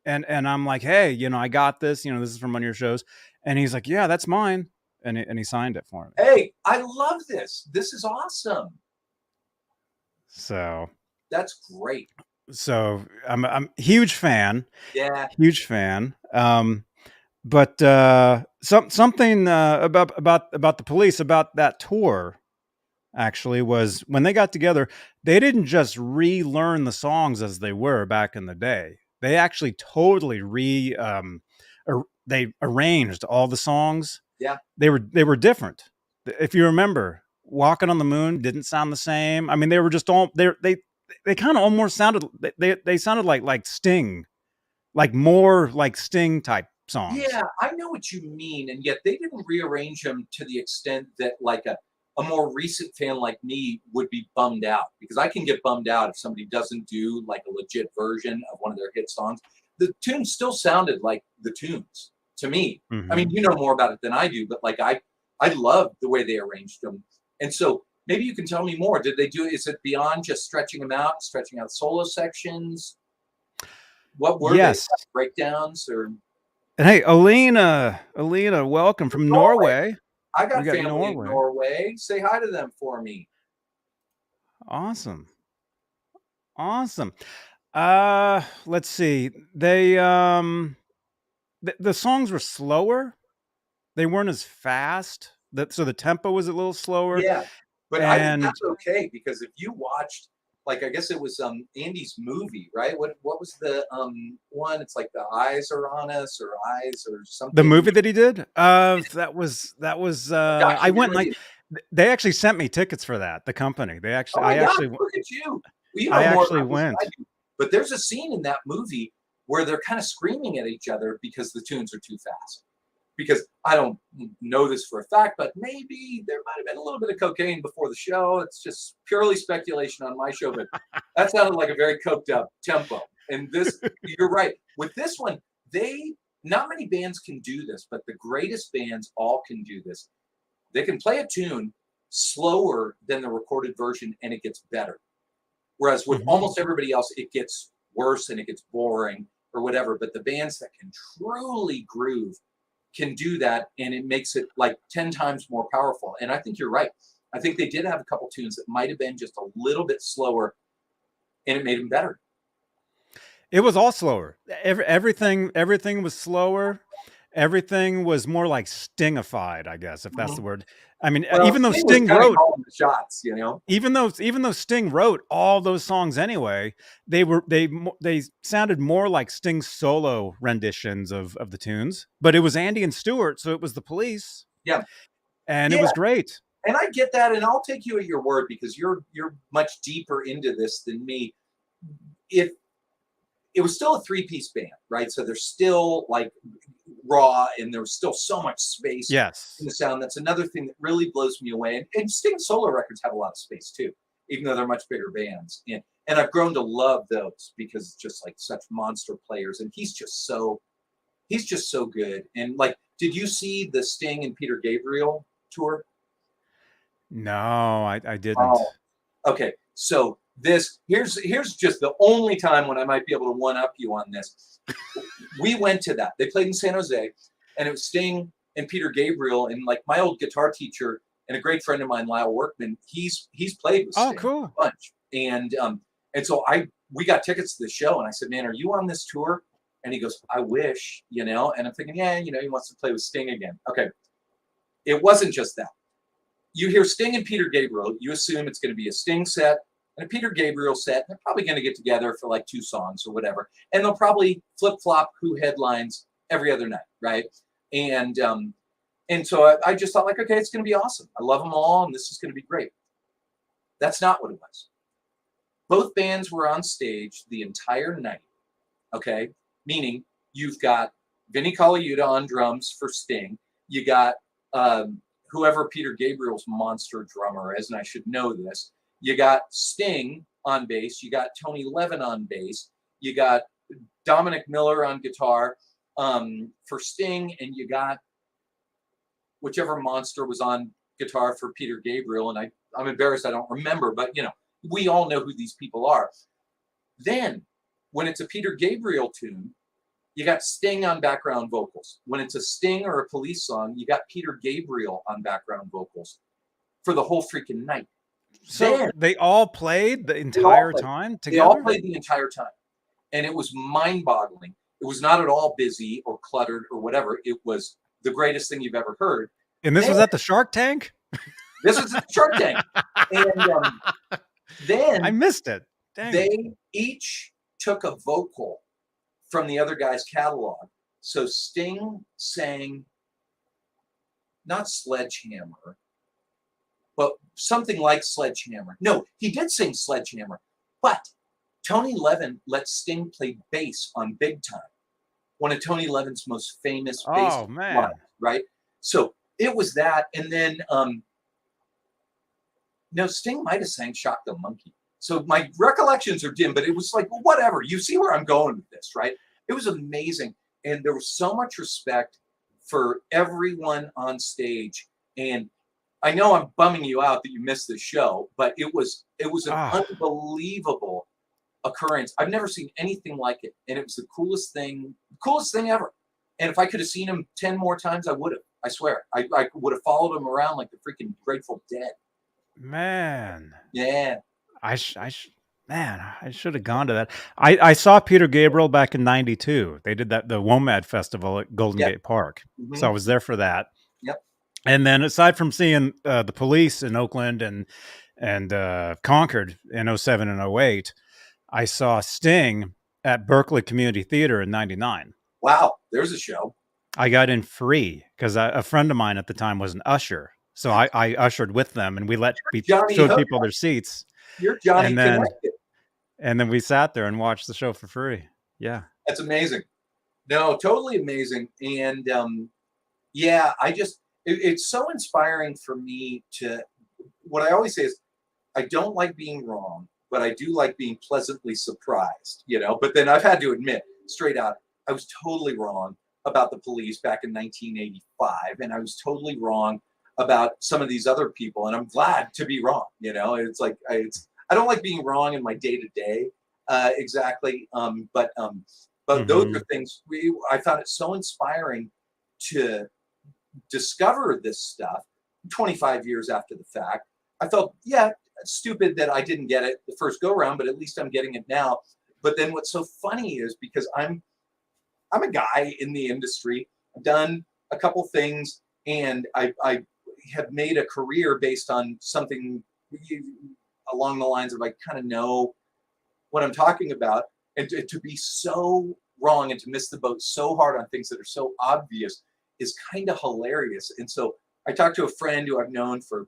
S1: and I'm like, hey, I got this. This is from one of your shows, and he's like, yeah, that's mine, and he signed it for me.
S2: Hey, I love this. This is awesome.
S1: So
S2: that's great.
S1: So I'm a huge fan.
S2: Yeah,
S1: huge fan. But something about the police, about that tour, actually, was when they got together, they didn't just relearn the songs as they were back in the day. They actually totally they arranged all the songs.
S2: Yeah,
S1: they were different. If you remember, "Walking on the Moon" didn't sound the same. I mean, they were just all they kind of almost sounded they sounded like Sting, like more like Sting type songs.
S2: Yeah, I know what you mean, and yet they didn't rearrange them to the extent that like a more recent fan like me would be bummed out, because I can get bummed out if somebody doesn't do like a legit version of one of their hit songs. The tunes still sounded like the tunes to me.
S1: Mm-hmm.
S2: I mean, you know more about it than I do, but like I love the way they arranged them. And so maybe you can tell me more. Did they do, is it beyond just stretching out solo sections? What were they? Breakdowns or?
S1: Hey, Alina, welcome from Norway.
S2: I got family in Norway. Say hi to them for me.
S1: Awesome. Let's see. The songs were slower. They weren't as fast. So the tempo was a little slower.
S2: Yeah, but I think
S1: And
S2: that's okay because if you watched, like, I guess it was Andy's movie, right? What was the one? It's like the eyes are on us or eyes or
S1: the
S2: something.
S1: movie that he did, that was I went and
S2: Documentary.
S1: they actually sent me tickets for that. The company.
S2: Oh my God, look at you. Well, you
S1: I
S2: know more
S1: actually
S2: about this than I
S1: went.
S2: do. But there's a scene in that movie where they're kind of screaming at each other because the tunes are too fast. Because I don't know this for a fact, but maybe there might have been a little bit of cocaine before the show. It's just purely speculation on my show, but that sounded like a very coked up tempo. And this, you're right. With this one, not many bands can do this, but the greatest bands all can do this. They can play a tune slower than the recorded version and it gets better. Whereas with
S1: Mhm.
S2: almost everybody else, it gets worse and it gets boring or whatever. But the bands that can truly groove can do that and it makes it like 10 times more powerful. And I think you're right. I think they did have a couple tunes that might have been just a little bit slower and it made them better.
S1: It was all slower. Everything was slower. Everything was more like stingified, I guess, if that's
S2: Mhm.
S1: the word. I mean,
S2: Well, Sting was kind of calling the shots, you know?
S1: even though Sting wrote all those songs anyway, they sounded more like Sting's solo renditions of the tunes. But it was Andy and Stewart, so it was the Police,
S2: Yeah.
S1: and it
S2: Yeah.
S1: was great.
S2: And I get that. And I'll take you at your word because you're much deeper into this than me. If it was still a three-piece band, right? So they're still like raw and there was still so much space in
S1: Yes.
S2: the sound. That's another thing that really blows me away. And Sting solo records have a lot of space too, even though they're much bigger bands. And I've grown to love those because it's just like such monster players. And he's just so good. And like, did you see the Sting and Peter Gabriel tour?
S1: No, I
S2: Oh,
S1: didn't.
S2: okay. So here's just the only time when I might be able to one up you on this. We went to that. They played in San Jose, and it was Sting and Peter Gabriel, and like my old guitar teacher and a great friend of mine, Lyle Workman. He's played with
S1: Oh,
S2: Sting
S1: cool.
S2: a bunch, and so we got tickets to the show, and I said, "Man, are you on this tour?" And he goes, "I wish, you know." And I'm thinking, yeah, you know, he wants to play with Sting again. Okay, it wasn't just that. You hear Sting and Peter Gabriel, you assume it's going to be a Sting set and a Peter Gabriel set. They're probably going to get together for like 2 songs or whatever, and they'll probably flip flop who headlines every other night, right? And and so I just thought like, okay, it's going to be awesome. I love them all, and this is going to be great. That's not what it was. Both bands were on stage the entire night. Okay, meaning you've got Vinnie Colaiuta on drums for Sting. You got whoever Peter Gabriel's monster drummer is, and I should know this. You got Sting on bass. You got Tony Levin on bass. You got Dominic Miller on guitar for Sting, and you got whichever monster was on guitar for Peter Gabriel. And I'm embarrassed I don't remember, but you know, we all know who these people are. Then, when it's a Peter Gabriel tune, you got Sting on background vocals. When it's a Sting or a Police song, you got Peter Gabriel on background vocals for the whole freaking night.
S1: So
S2: Then
S1: they all played the
S2: they all
S1: entire
S2: played.
S1: time
S2: They all
S1: together?
S2: played the entire time. And it was mind-boggling. It was not at all busy or cluttered or whatever. It was the greatest thing you've ever heard.
S1: And this
S2: Then
S1: was at the Shark Tank?
S2: this is the Shark Tank. And
S1: I
S2: then
S1: missed it. Dang it.
S2: they each took a vocal from the other guy's catalog. So Sting sang not Sledgehammer, but something like Sledgehammer. No, he did sing Sledgehammer, but Tony Levin let Sting play bass on Big Time, one of Tony Levin's most famous bass
S1: Oh,
S2: lines,
S1: man.
S2: right? So it was that, and then no, Sting might have sang "Shock the Monkey." So my recollections are dim, but it was like, well, whatever. You see where I'm going with this, right? It was amazing, and there was so much respect for everyone on stage. And I know I'm bumming you out that you missed the show, but it was an
S1: Ah,
S2: unbelievable occurrence. I've never seen anything like it, and it was the coolest thing ever. And if I could have seen him 10 more times, I would have. I swear, I would have followed him around like the freaking Grateful Dead.
S1: man.
S2: Yeah,
S1: I sh Man, I should have gone to that. I saw Peter Gabriel back in '92. They did the WOMAD festival at Golden
S2: Yeah.
S1: Gate Park, so
S2: Hmm.
S1: I was there for that.
S2: Yep.
S1: And then aside from seeing the Police in Oakland and Concord in '07 and '08, I saw Sting at Berkeley Community Theater in '99.
S2: Wow. There's a show.
S1: I got in free because a friend of mine at the time was an usher. So I ushered with them, and we
S2: Johnny
S1: showed
S2: Hook.
S1: people their seats,
S2: You're Johnny
S1: and then
S2: Connected.
S1: we sat there and watched the show for free. Yeah.
S2: That's amazing. No, totally amazing. And yeah, it's so inspiring for me to, what I always say is, I don't like being wrong, but I do like being pleasantly surprised, But then I've had to admit straight out, I was totally wrong about the Police back in 1985. And I was totally wrong about some of these other people. And I'm glad to be wrong. It's like, I don't like being wrong in my day to day. Exactly. But those
S1: Mm-hmm.
S2: are things I found it so inspiring to discover this stuff 25 years after the fact. I felt, yeah, stupid that I didn't get it the first go round, but at least I'm getting it now. But then what's so funny is because I'm a guy in the industry, I've done a couple things, and I have made a career based on something along the lines of I kind of know what I'm talking about, and to be so wrong and to miss the boat so hard on things that are so obvious is kind of hilarious. And so I talked to a friend who I've known for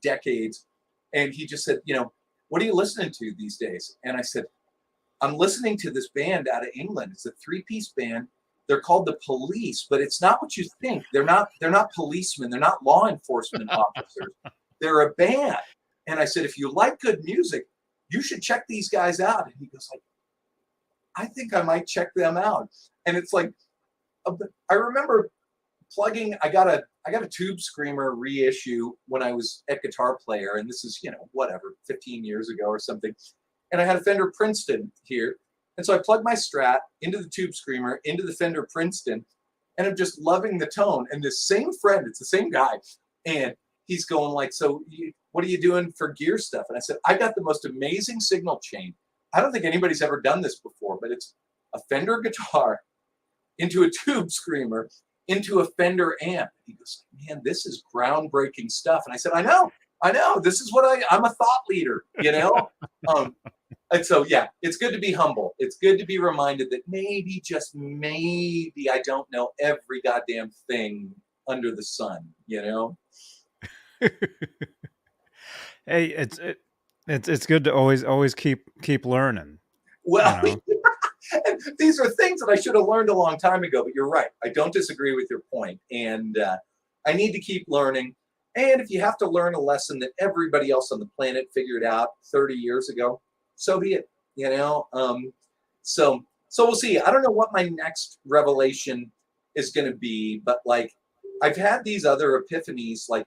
S2: decades, and he just said, what are you listening to these days? And I said, I'm listening to this band out of England. It's a 3-piece band. They're called the Police, but it's not what you think. They're not policemen. They're not law enforcement officers. They're a band. And I said, if you like good music, you should check these guys out. And he goes like, I think I might check them out. And it's like, I remember plugging, I got a Tube Screamer reissue when I was at Guitar Player. And this is, whatever, 15 years ago or something. And I had a Fender Princeton here. And so I plugged my Strat into the Tube Screamer, into the Fender Princeton, and I'm just loving the tone. And this same friend, it's the same guy, and he's going like, so what are you doing for gear stuff? And I said, I got the most amazing signal chain. I don't think anybody's ever done this before, but it's a Fender guitar into a Tube Screamer into a Fender amp. And he goes, man, this is groundbreaking stuff. And I said, I know. This is what I'm a thought leader, And so, yeah, it's good to be humble. It's good to be reminded that maybe, just maybe, I don't know every goddamn thing under the sun,
S1: Hey, it's good to always keep learning.
S2: Well,
S1: You know.
S2: these are things that I should have learned a long time ago, but you're right. I don't disagree with your point. And I need to keep learning. And if you have to learn a lesson that everybody else on the planet figured out 30 years ago, so be it, So we'll see. I don't know what my next revelation is going to be, but like I've had these other epiphanies. Like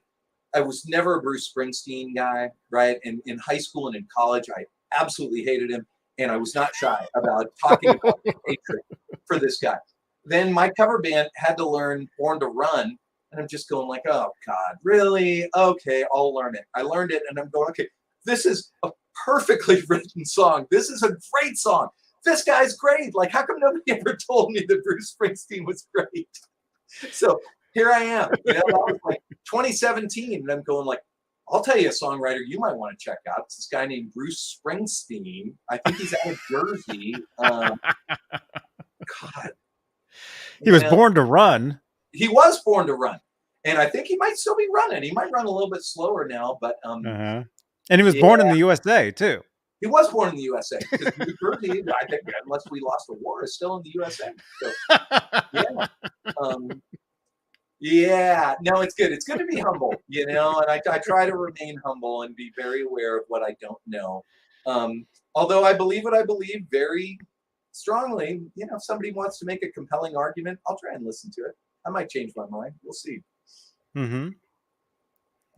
S2: I was never a Bruce Springsteen guy, right? And in high school and in college, I absolutely hated him. And I was not shy about talking about hatred for this guy. Then my cover band had to learn Born to Run. And I'm just going like, oh God, really? Okay, I'll learn it. I learned it and I'm going, okay, this is a perfectly written song. This is a great song. This guy's great. Like, how come nobody ever told me that Bruce Springsteen was great? So here I am. That was like 2017. And I'm going like, I'll tell you a songwriter you might want to check out. It's this guy named Bruce Springsteen. I think he's out of Jersey. God.
S1: He was born to run.
S2: He was born to run. And I think he might still be running. He might run a little bit slower now, but
S1: and he was born in the USA too.
S2: He was born in the USA because New Jersey, I think, unless we lost the war, is still in the USA. So, yeah. No, it's good. It's good to be humble, and I try to remain humble and be very aware of what I don't know. Although I believe what I believe very strongly, if somebody wants to make a compelling argument, I'll try and listen to it. I might change my mind. We'll see.
S1: Mm-hmm.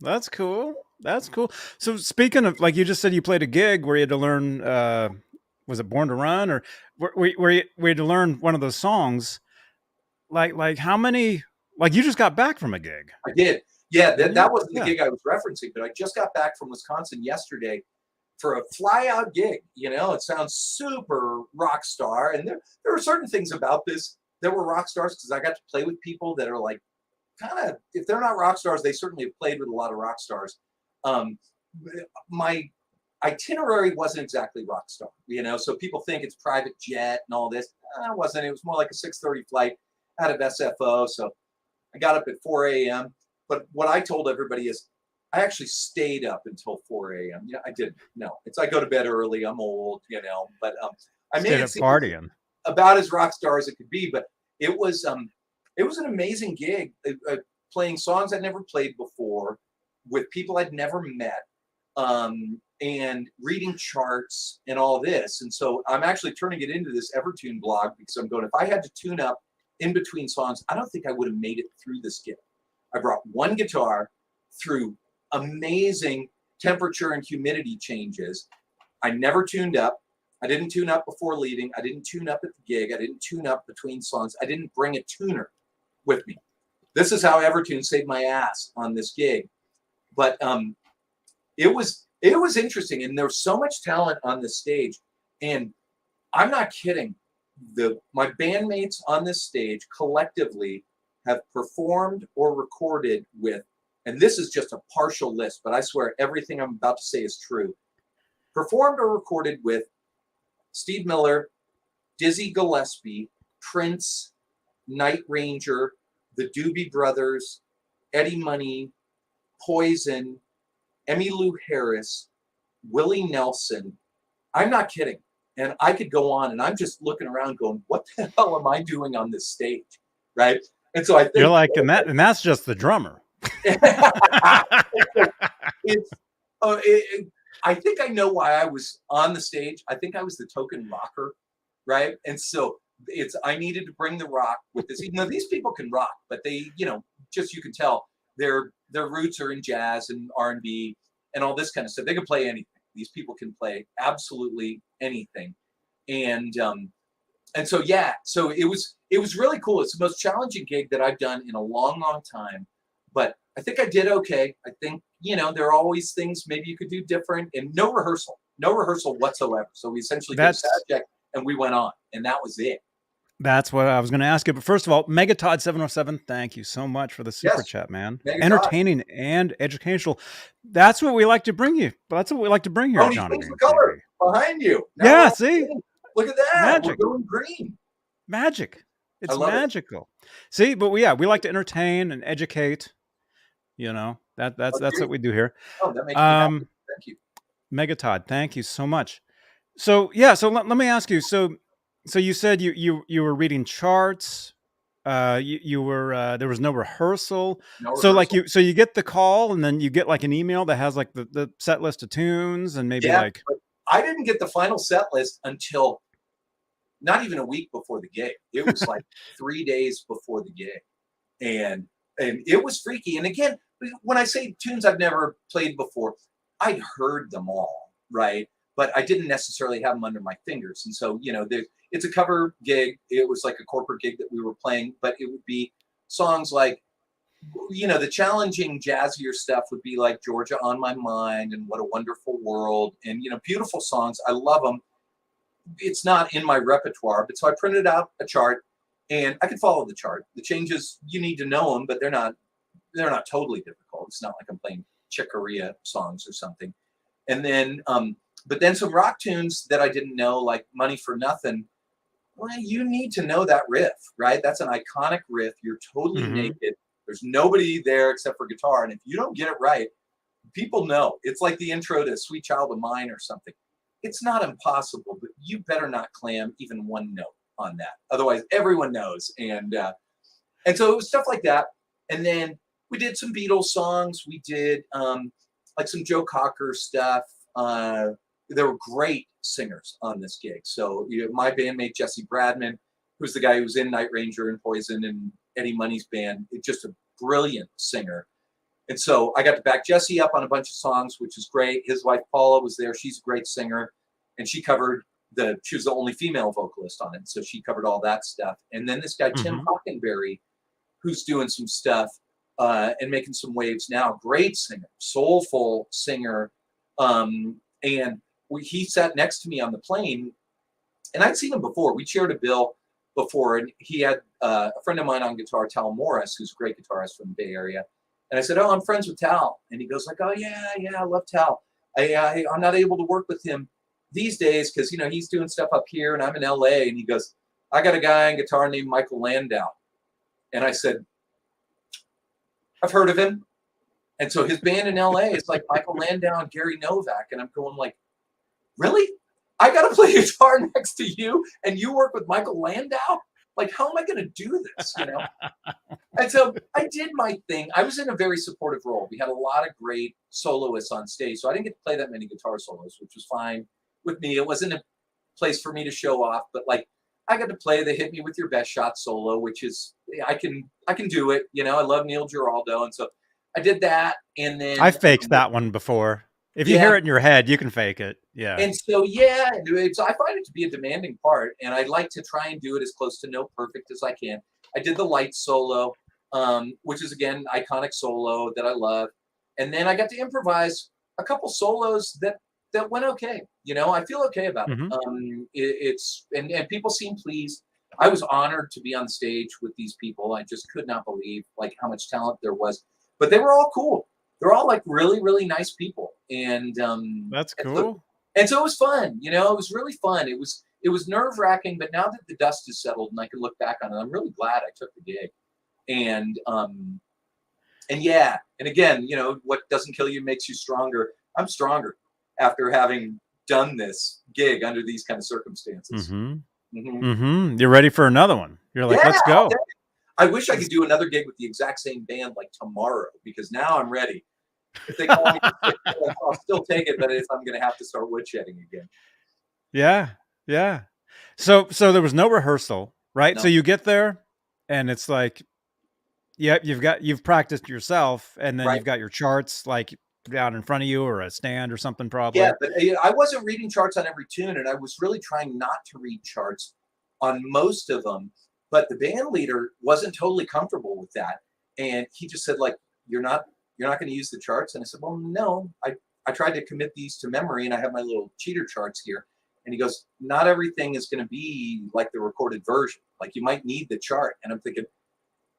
S1: That's cool. So speaking of, like you just said, you played a gig where you had to learn, was it Born to Run, or where you had to learn one of those songs? Like how many, like you just got back from a gig.
S2: I did. Yeah, that wasn't the gig I was referencing, but I just got back from Wisconsin yesterday. for a fly out gig. You know, it sounds super rock star. And there are certain things about this that were rock stars, because I got to play with people that are like, kind of, if they're not rock stars, they certainly have played with a lot of rock stars. My itinerary wasn't exactly rock star, you know, so people think it's private jet and all this. It wasn't. It was more like a 6:30 flight out of SFO. So I got up at 4 a.m. But what I told everybody is I actually stayed up until 4 a.m. Yeah, I didn't. No, it's I go to bed early. I'm old, you know, but I made
S1: Stayed
S2: it
S1: up
S2: seem
S1: partying.
S2: about as rock star as it could be. But it was an amazing gig, playing songs I'd never played before with people I'd never met, and reading charts and all this. And so I'm actually turning it into this EverTune blog, because I'm going, if I had to tune up in between songs, I don't think I would have made it through this gig. I brought one guitar through amazing temperature and humidity changes. I never tuned up. I didn't tune up before leaving. I didn't tune up at the gig. I didn't tune up between songs. I didn't bring a tuner with me. This is how EverTune saved my ass on this gig. But it was interesting, and there's so much talent on this stage. And I'm not kidding. My bandmates on this stage collectively have performed or recorded with, and this is just a partial list, but I swear everything I'm about to say is true, performed or recorded with Steve Miller, Dizzy Gillespie, Prince, Night Ranger, the Doobie Brothers, Eddie Money, Poison, Emmylou Harris, Willie Nelson. I'm not kidding. And I could go on, and I'm just looking around going, what the hell am I doing on this stage? Right? And so I think
S1: You're like, and that's just the drummer.
S2: it's I think I know why I was on the stage. I think I was the token rocker, right? And so I needed to bring the rock with this. Even though these people can rock, but they, you know, just you can tell their roots are in jazz and R&B and all this kind of stuff. They can play anything. These people can play absolutely anything, and so yeah, so it was really cool. It's the most challenging gig that I've done in a long, long time, but I think I did okay. I think, you know, there are always things maybe you could do different, and no rehearsal whatsoever. So we essentially did a sound check and we went on, and that was it.
S1: That's what I was going to ask you. But first of all, Megatod707, thank you so much for the super chat, man.
S2: Megatod.
S1: Entertaining and educational. That's what we like to bring you. That's what we like to bring here.
S2: Oh, he changed the color behind you. Now
S1: yeah, see?
S2: Look at that.
S1: Magic.
S2: We're going green.
S1: Magic. It's magical. See, but we like to entertain and educate. You know, that's what we do here.
S2: Oh, that makes me happy. Thank you.
S1: Megatod, thank you so much. So yeah, so let me ask you. So you said you were reading charts. You were there was no rehearsal. So like you get the call, and then you get like an email that has like the set list of tunes, and maybe like.
S2: But I didn't get the final set list until not even a week before the gig. It was like 3 days before the gig, and it was freaky. And again, when I say tunes I've never played before, I'd heard them all, right? But I didn't necessarily have them under my fingers. And so, you know, it's a cover gig. It was like a corporate gig that we were playing, but it would be songs like, you know, the challenging jazzier stuff would be like Georgia on My Mind and What a Wonderful World, and, you know, beautiful songs. I love them. It's not in my repertoire, but so I printed out a chart, and I could follow the chart. The changes, you need to know them, but they're not totally difficult. It's not like I'm playing Chick Corea songs or something. And then, but then some rock tunes that I didn't know, like Money for Nothing. Well, you need to know that riff, right? That's an iconic riff. You're totally naked. There's nobody there except for guitar. And if you don't get it right, people know. It's like the intro to Sweet Child of Mine or something. It's not impossible, but you better not clam even one note on that. Otherwise, everyone knows. And so it was stuff like that. And then we did some Beatles songs. We did like some Joe Cocker stuff. There were great singers on this gig. So, you know, my bandmate Jesse Bradman, who's the guy who was in Night Ranger and Poison and Eddie Money's band, it's just a brilliant singer. And so I got to back Jesse up on a bunch of songs, which is great. His wife Paula was there. She's a great singer, and she was the only female vocalist on it. So she covered all that stuff. And then this guy, Tim Hockenberry, who's doing some stuff and making some waves now. Great singer, soulful singer. And he sat next to me on the plane, and I'd seen him before. We shared a bill before, and he had a friend of mine on guitar, Tal Morris, who's a great guitarist from the Bay Area. And I said, "Oh, I'm friends with Tal," and he goes like, "Oh yeah, I love Tal. I'm not able to work with him these days because he's doing stuff up here, and I'm in LA." And he goes, "I got a guy on guitar named Michael Landau," and I said, "I've heard of him." And so his band in LA is like Michael Landau and Gary Novak, and I'm going like, "Really? I got to play guitar next to you, and you work with Michael Landau? Like, how am I going to do this?" And so I did my thing. I was in a very supportive role. We had a lot of great soloists on stage, so I didn't get to play that many guitar solos, which was fine with me. It wasn't a place for me to show off, but like I got to play the "Hit Me With Your Best Shot" solo, which is I can do it. I love Neil Giraldo, and so I did that. And
S1: I
S2: then
S1: faked that one before. If you
S2: yeah,
S1: hear it in your head, you can fake it. Yeah.
S2: and so yeah, so I find it to be a demanding part, and I like to try and do it as close to note perfect as I can. I did the light solo, which is again iconic solo that I love, and then I got to improvise a couple solos that went okay. I feel okay about it.
S1: Mm-hmm.
S2: It's and people seem pleased. I was honored to be on stage with these people. I just could not believe like how much talent there was, but they were all cool. They're all like really, really nice people, and
S1: That's cool.
S2: and so it was fun. It was really fun. It was nerve wracking, but now that the dust has settled and I can look back on it, I'm really glad I took the gig. And yeah, and again, what doesn't kill you makes you stronger. I'm stronger after having done this gig under these kind of circumstances.
S1: Mm-hmm.
S2: Mm-hmm.
S1: Mm-hmm. You're ready for another one. You're like,
S2: Yeah,
S1: let's go.
S2: I wish I could do another gig with the exact same band like tomorrow, because now I'm ready. If they call me, I'll still take it, but I'm going to have to start woodshedding again.
S1: Yeah. Yeah. So there was no rehearsal, right?
S2: No.
S1: So you get there and it's like, yeah, you've practiced yourself, and then
S2: Right.
S1: you've got your charts like down in front of you or a stand or something
S2: Yeah,
S1: probably.
S2: but I wasn't reading charts on every tune, and I was really trying not to read charts on most of them. But the band leader wasn't totally comfortable with that, and he just said, like, you're not going to use the charts." And I said, "Well, no, I tried to commit these to memory, and I have my little cheater charts here." And he goes, "Not everything is going to be like the recorded version. Like, you might need the chart." And I'm thinking,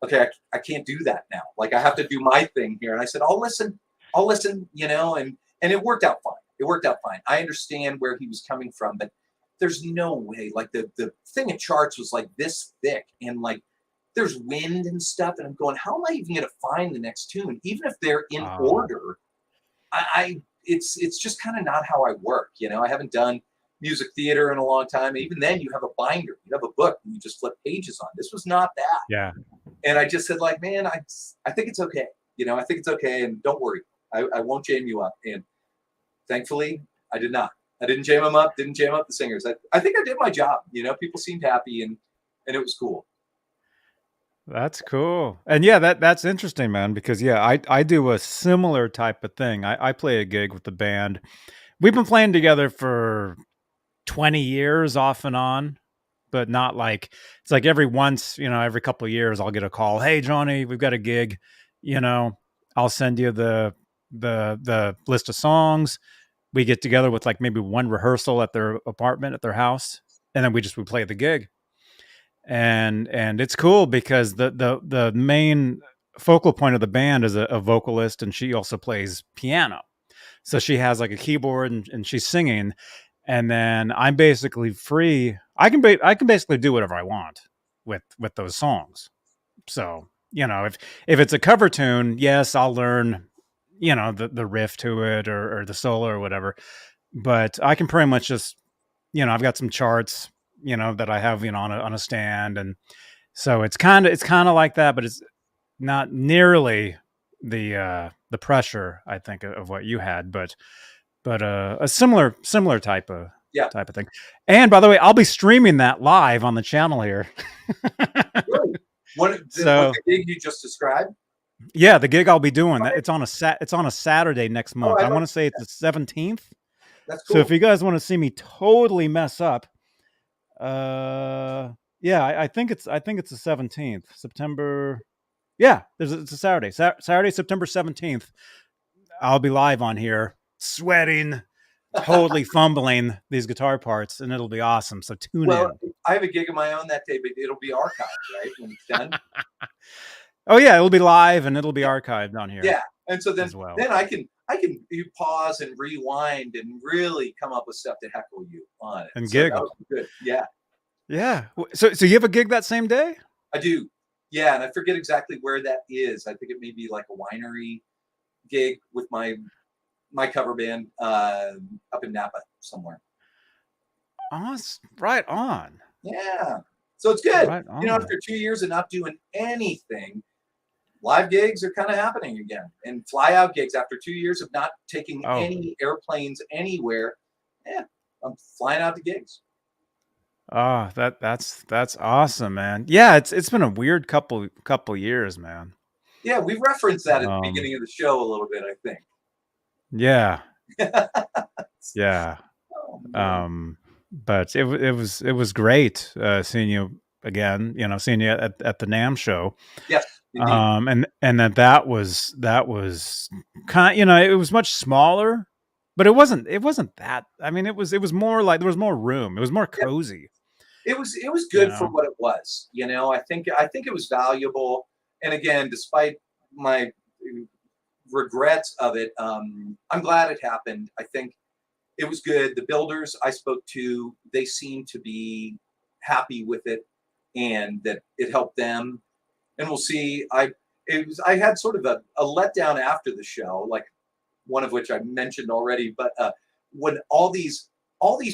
S2: okay, I can't do that now. Like, I have to do my thing here. And I said, I'll listen, and it worked out fine. It worked out fine. I understand where he was coming from, but there's no way. Like the thing of charts was like this thick, and like there's wind and stuff. And I'm going, how am I even going to find the next tune? Even if they're in order, it's just kind of not how I work. I haven't done music theater in a long time. Even then, you have a binder, you have a book, and you just flip pages on. This was not that.
S1: Yeah.
S2: And I just said, like, man, I think it's okay. I think it's okay, and don't worry, I won't jam you up. And thankfully, I did not. I didn't jam them up. Didn't jam up the singers. I think I did my job. People seemed happy, and it was cool.
S1: That's cool. And yeah, that's interesting, man, because yeah, I do a similar type of thing. I play a gig with the band. We've been playing together for 20 years off and on, but not like it's like every couple of years I'll get a call. "Hey Johnny, we've got a gig, I'll send you the list of songs. We get together with like maybe one rehearsal at their apartment at their house, and then we play the gig." And it's cool because the main focal point of the band is a vocalist, and she also plays piano. So she has like a keyboard, and she's singing, and then I'm basically free. I can basically do whatever I want with those songs. So if it's a cover tune, yes, I'll learn the riff to it, or the solo or whatever. But I can pretty much just I've got some charts that I have on a stand, and so it's kind of like that, but it's not nearly the pressure I think of what you had, but a similar type of thing. And by the way, I'll be streaming that live on the channel here.
S2: Really? What the gig you just described?
S1: Yeah, the gig I'll be doing that it's on a Saturday next month. I want to say it's the 17th.
S2: That's cool.
S1: So if you guys want to see me totally mess up, yeah, I think it's the 17th September. Yeah, it's a Saturday, September 17th. I'll be live on here, sweating, totally fumbling these guitar parts, and it'll be awesome. So tune
S2: Well,
S1: in.
S2: I have a gig of my own that day, but it'll be archived, right, when it's done.
S1: Oh yeah, it'll be live and it'll be
S2: Yeah,
S1: archived on here
S2: yeah. And so
S1: as well.
S2: then I can you pause and rewind and really come up with stuff to heckle you on it.
S1: And
S2: So that
S1: giggle.
S2: was good. Yeah,
S1: Yeah. So you have a gig that same day?
S2: I do. Yeah, and I forget exactly where that is. I think it may be like a winery gig with my cover band up in Napa somewhere.
S1: Awesome. Right on.
S2: Yeah. So it's good.
S1: Right
S2: You know,
S1: on.
S2: after 2 years of not doing anything, live gigs are kind of happening again. And fly out gigs after 2 years of not taking
S1: Oh.
S2: any airplanes anywhere. Yeah, I'm flying out to gigs.
S1: Oh, that's awesome, man. Yeah, it's been a weird couple years, man.
S2: Yeah, we referenced that at the
S1: Um,
S2: beginning of the show a little bit, I think.
S1: yeah, yeah.
S2: Oh man.
S1: But it was great seeing you again. Seeing you at the NAMM show.
S2: Yes, indeed.
S1: And that was kind. It was much smaller, but it wasn't that. I mean, it was more like there was more room. It was more
S2: Yeah,
S1: cozy.
S2: it was
S1: You
S2: good for
S1: know.
S2: what it was. I think it was valuable. And again, despite my regrets of it, I'm glad it happened. I think it was good. The builders I spoke to, they seemed to be happy with it, and that it helped them. And we'll see. I had sort of a letdown after the show, like one of which I mentioned already. But when all these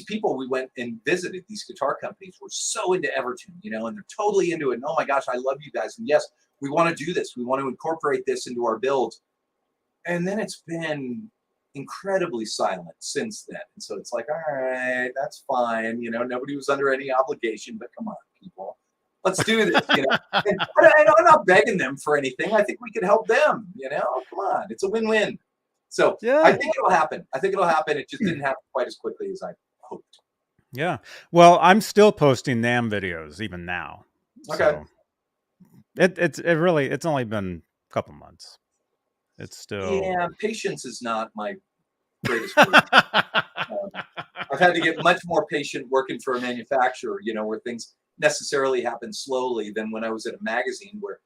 S2: people we went and visited, these guitar companies were so into EverTune, and they're totally into it. And oh my gosh, I love you guys. And yes, we want to do this. We want to incorporate this into our builds. And then it's been incredibly silent since then. And so it's like, all right, that's fine. Nobody was under any obligation, but come on, people, let's do this. And I'm not begging them for anything. I think we could help them. Come on, it's a win-win. So I
S1: Yeah.
S2: think it'll happen. I think it'll happen. It just didn't happen quite as quickly as I hoped.
S1: Yeah. Well, I'm still posting NAMM videos even now.
S2: Okay.
S1: So it's only been a couple months. It's still.
S2: Yeah, patience is not my greatest virtue. Um, I've had to get much more patient working for a manufacturer, where things necessarily happen slowly than when I was at a magazine where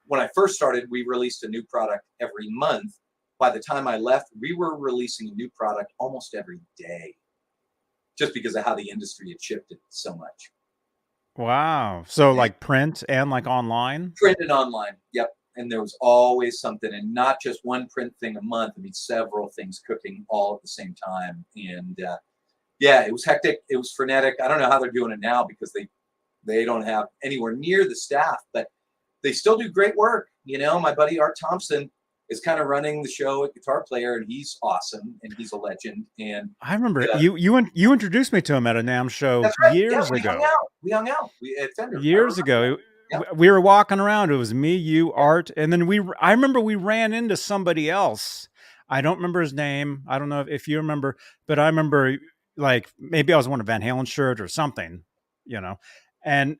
S2: when I first started, we released a new product every month. By the time I left, we were releasing a new product almost every day just because of how the industry had shifted so much.
S1: Wow. So
S2: Yeah.
S1: like print and like online?
S2: Print and online. Yep. And there was always something, and not just one print thing a month. I mean, several things cooking all at the same time. And yeah, it was hectic. It was frenetic. I don't know how they're doing it now because they don't have anywhere near the staff, but they still do great work. My buddy Art Thompson is kind of running the show at Guitar Player, and he's awesome, and he's a legend. And
S1: I remember
S2: uh,
S1: you introduced me to him at a NAMM show
S2: that's right. Yeah,
S1: years
S2: we hung
S1: ago.
S2: out. We hung out. We at Fender. I
S1: Years
S2: remember that.
S1: ago.
S2: Yep.
S1: We were walking around. It was me, you,
S2: Yeah.
S1: Art, and then I remember we ran into somebody else. I don't remember his name. I don't know if you remember, but I remember like maybe I was wearing a Van Halen shirt or something, you know. And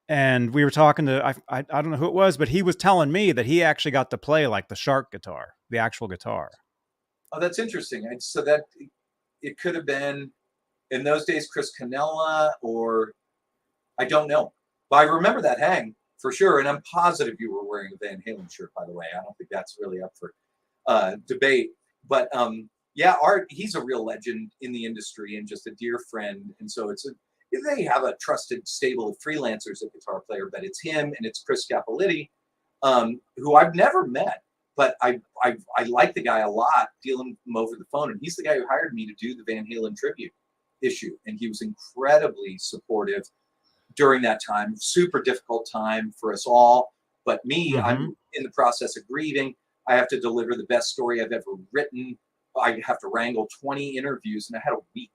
S1: and we were talking to I don't know who it was, but he was telling me that he actually got to play like the Shark guitar, the actual guitar.
S2: Oh, that's interesting. And so that it could have been in those days Chris Canella, or I don't know. But I remember that hang for sure. And I'm positive you were wearing a Van Halen shirt, by the way. I don't think that's really up for debate. But yeah, Art, he's a real legend in the industry and just a dear friend. And so they have a trusted stable of freelancers at Guitar Player, but it's him and it's Chris Capolitti, who I've never met, but I like the guy a lot, dealing with him over the phone. And he's the guy who hired me to do the Van Halen tribute issue. And he was incredibly supportive during that time. Super difficult time for us all. But me,
S1: Mm-hmm.
S2: I'm in the process of grieving. I have to deliver the best story I've ever written. I have to wrangle 20 interviews, and I had a week.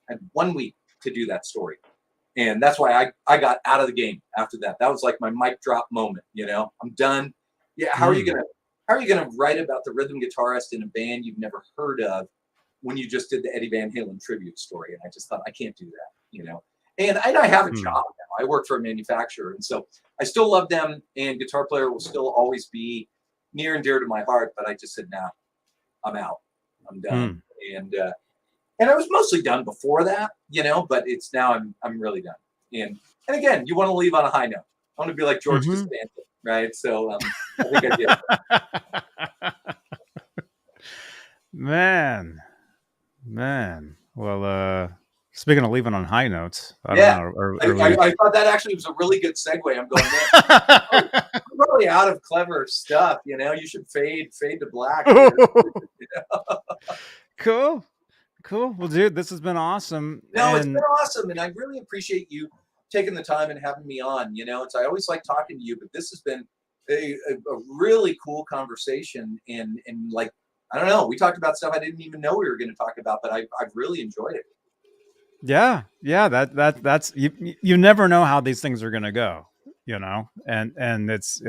S2: I had 1 week to do that story. And that's why I got out of the game after that. That was like my mic drop moment. I'm done. Yeah, how are you gonna write about the rhythm guitarist in a band you've never heard of when you just did the Eddie Van Halen tribute story? And I just thought, I can't do that. And I have a job now. I work for a manufacturer, and so I still love them, and Guitar Player will still always be near and dear to my heart. But I just said, nah, I'm out. I'm done. And And I was mostly done before that, but it's now I'm really done. And again, you want to leave on a high note. I want to be like George
S1: Mm-hmm.
S2: Costanza, right? So I think I did.
S1: Man. Well, speaking of leaving on high notes, I don't
S2: Yeah.
S1: know. Are we?
S2: I thought that actually was a really good segue. I'm going, man, I'm probably out of clever stuff. You should fade to black.
S1: Cool. Well, dude, this has been awesome.
S2: No, it's
S1: And
S2: been awesome, and I really appreciate you taking the time and having me on. I always like talking to you, but this has been a really cool conversation, and like, I don't know, we talked about stuff I didn't even know we were going to talk about, but I've really enjoyed it.
S1: yeah, that's you never know how these things are going to go, and it's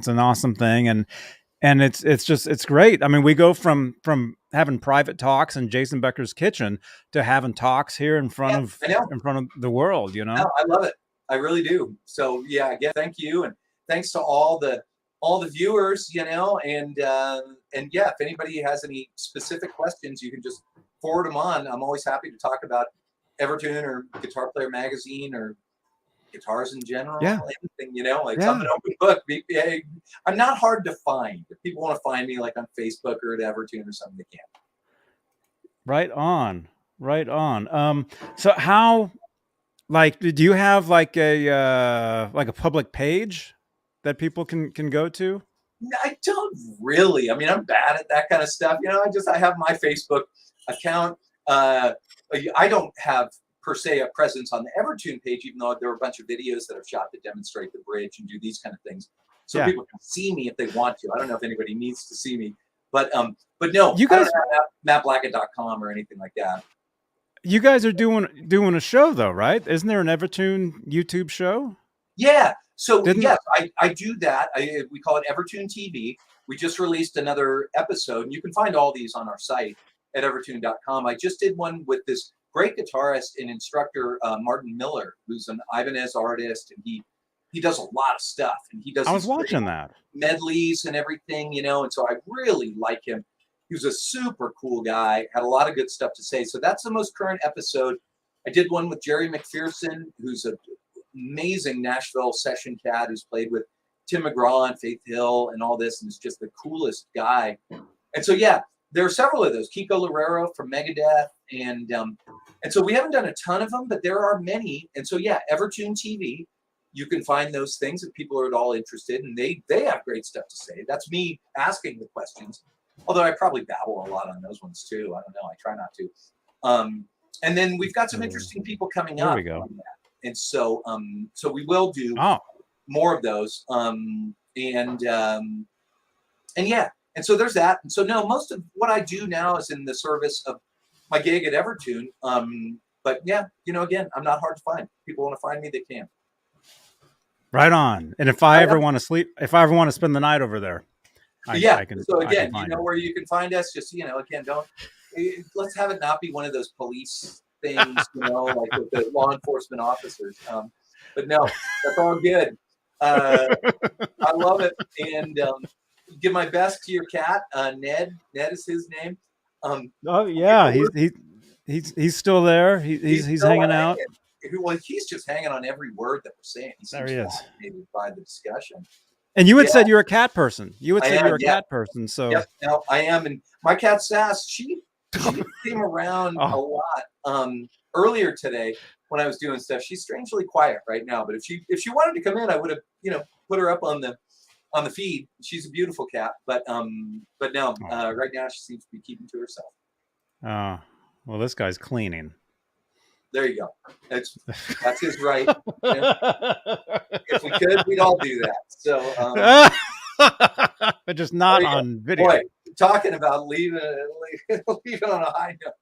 S1: an awesome thing. And it's great. I mean, we go from having private talks in Jason Becker's kitchen to having talks here in front
S2: I know.
S1: of the world,
S2: No, I love it. I really do. So yeah, again, thank you, and thanks to all the viewers, and yeah, if anybody has any specific questions, you can just forward them on. I'm always happy to talk about EverTune or Guitar Player Magazine or guitars in general.
S1: Yeah.
S2: Anything, I'm an open book. I'm not hard to find. If people want to find me like on Facebook or at EverTune or something, they can.
S1: Right on. So how, like, do you have like a public page that people can go to?
S2: I don't really. I mean, I'm bad at that kind of stuff. I have my Facebook account. I don't have per se a presence on the EverTune page, even though there are a bunch of videos that I've shot to demonstrate the bridge and do these kind of things. So people can see me if they want to. I don't know if anybody needs to see me, but no,
S1: you guys,
S2: MattBlackett.com or anything like that.
S1: You guys are doing a show though, right? Isn't there an EverTune YouTube show?
S2: Yeah. So yes, I do that. We call it EverTune TV. We just released another episode, and you can find all these on our site at evertune.com. I just did one with this great guitarist and instructor, Martin Miller, who's an Ibanez artist, and he does a lot of stuff, and he does.
S1: I was watching that
S2: medleys and everything, and so I really like him. He was a super cool guy, had a lot of good stuff to say. So that's the most current episode. I did one with Jerry McPherson, who's an amazing Nashville session cat who's played with Tim McGraw and Faith Hill and all this, and is just the coolest guy. And so yeah, there are several of those. Kiko Loureiro from Megadeth, and so we haven't done a ton of them, but there are many. And so yeah, EverTune TV, you can find those things if people are at all interested, and they have great stuff to say. That's me asking the questions, although I probably babble a lot on those ones too. I don't know. I try not to. And then we've got some interesting people coming up.
S1: There we go.
S2: And so we will do more of those. And yeah. And so there's that. And so no, most of what I do now is in the service of my gig at EverTune. But yeah, again, I'm not hard to find. People want to find me, they can.
S1: Right on. And if I ever want to spend the night over there,
S2: I can. So again, where you can find us. Just again, let's have it not be one of those police things, like with the law enforcement officers. But no, that's all good. I love it, and give my best to your cat, Ned. Ned is his name.
S1: Oh yeah, he's still there. He's hanging out.
S2: Well, he's just hanging on every word that we're saying.
S1: There he is.
S2: Fascinated by the discussion.
S1: And you had said you're a cat person. You had said you're a
S2: cat
S1: person. So
S2: yep, no, I am. And my cat Sass, she came around a lot earlier today when I was doing stuff. She's strangely quiet right now, but if she wanted to come in, I would have put her up on the feed. She's a beautiful cat, but no, right now she seems to be keeping to herself.
S1: Oh, well, this guy's cleaning.
S2: There you go. That's his right. If we could, we'd all do that. So,
S1: but just not on video.
S2: Boy, talking about leaving on a high note.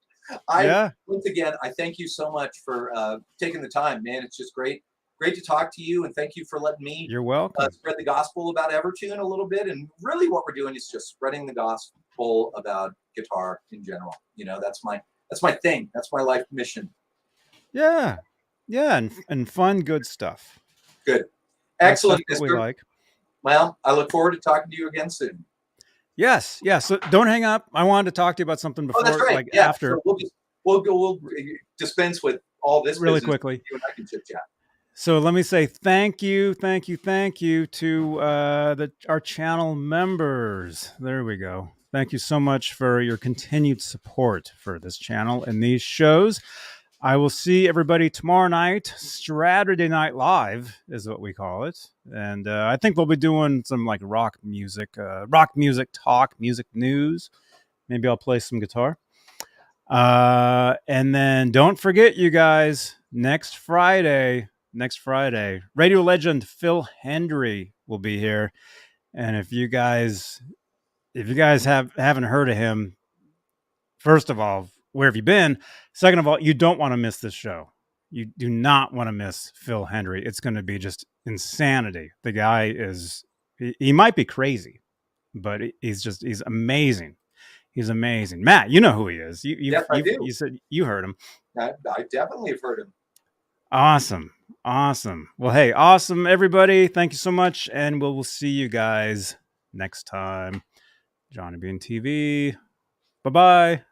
S2: Once again, I thank you so much for taking the time, man. It's just great to talk to you, and thank you for letting me.
S1: You're welcome.
S2: Spread the gospel about EverTune a little bit, and really, what we're doing is just spreading the gospel about guitar in general. That's my thing. That's my life mission.
S1: Yeah, and fun, good stuff.
S2: Good, excellent.
S1: That's what we like.
S2: Well, I look forward to talking to you again soon.
S1: Yes. So don't hang up. I wanted to talk to you about something before,
S2: that's right.
S1: after.
S2: So we'll dispense with all this
S1: really
S2: business.
S1: quickly.
S2: You and I can chit chat.
S1: So let me say thank you to our channel members. There we go. Thank you so much for your continued support for this channel and these shows. I will see everybody tomorrow night. Saturday Night Live is what we call it. And I think we'll be doing some like rock music talk, music news. Maybe I'll play some guitar. And then don't forget, you guys, next Friday, radio legend Phil Hendry will be here. And if you guys haven't heard of him, first of all, where have you been? Second of all, you don't want to miss this show. You do not want to miss Phil Hendry. It's going to be just insanity. The guy he might be crazy, but he's amazing. He's amazing. Matt, you know who he is.
S2: Yes, I do.
S1: You said you heard him.
S2: I definitely have heard him.
S1: Awesome. Well, hey, awesome, everybody. Thank you so much. And we'll see you guys next time. Johnny Beane TV. Bye-bye.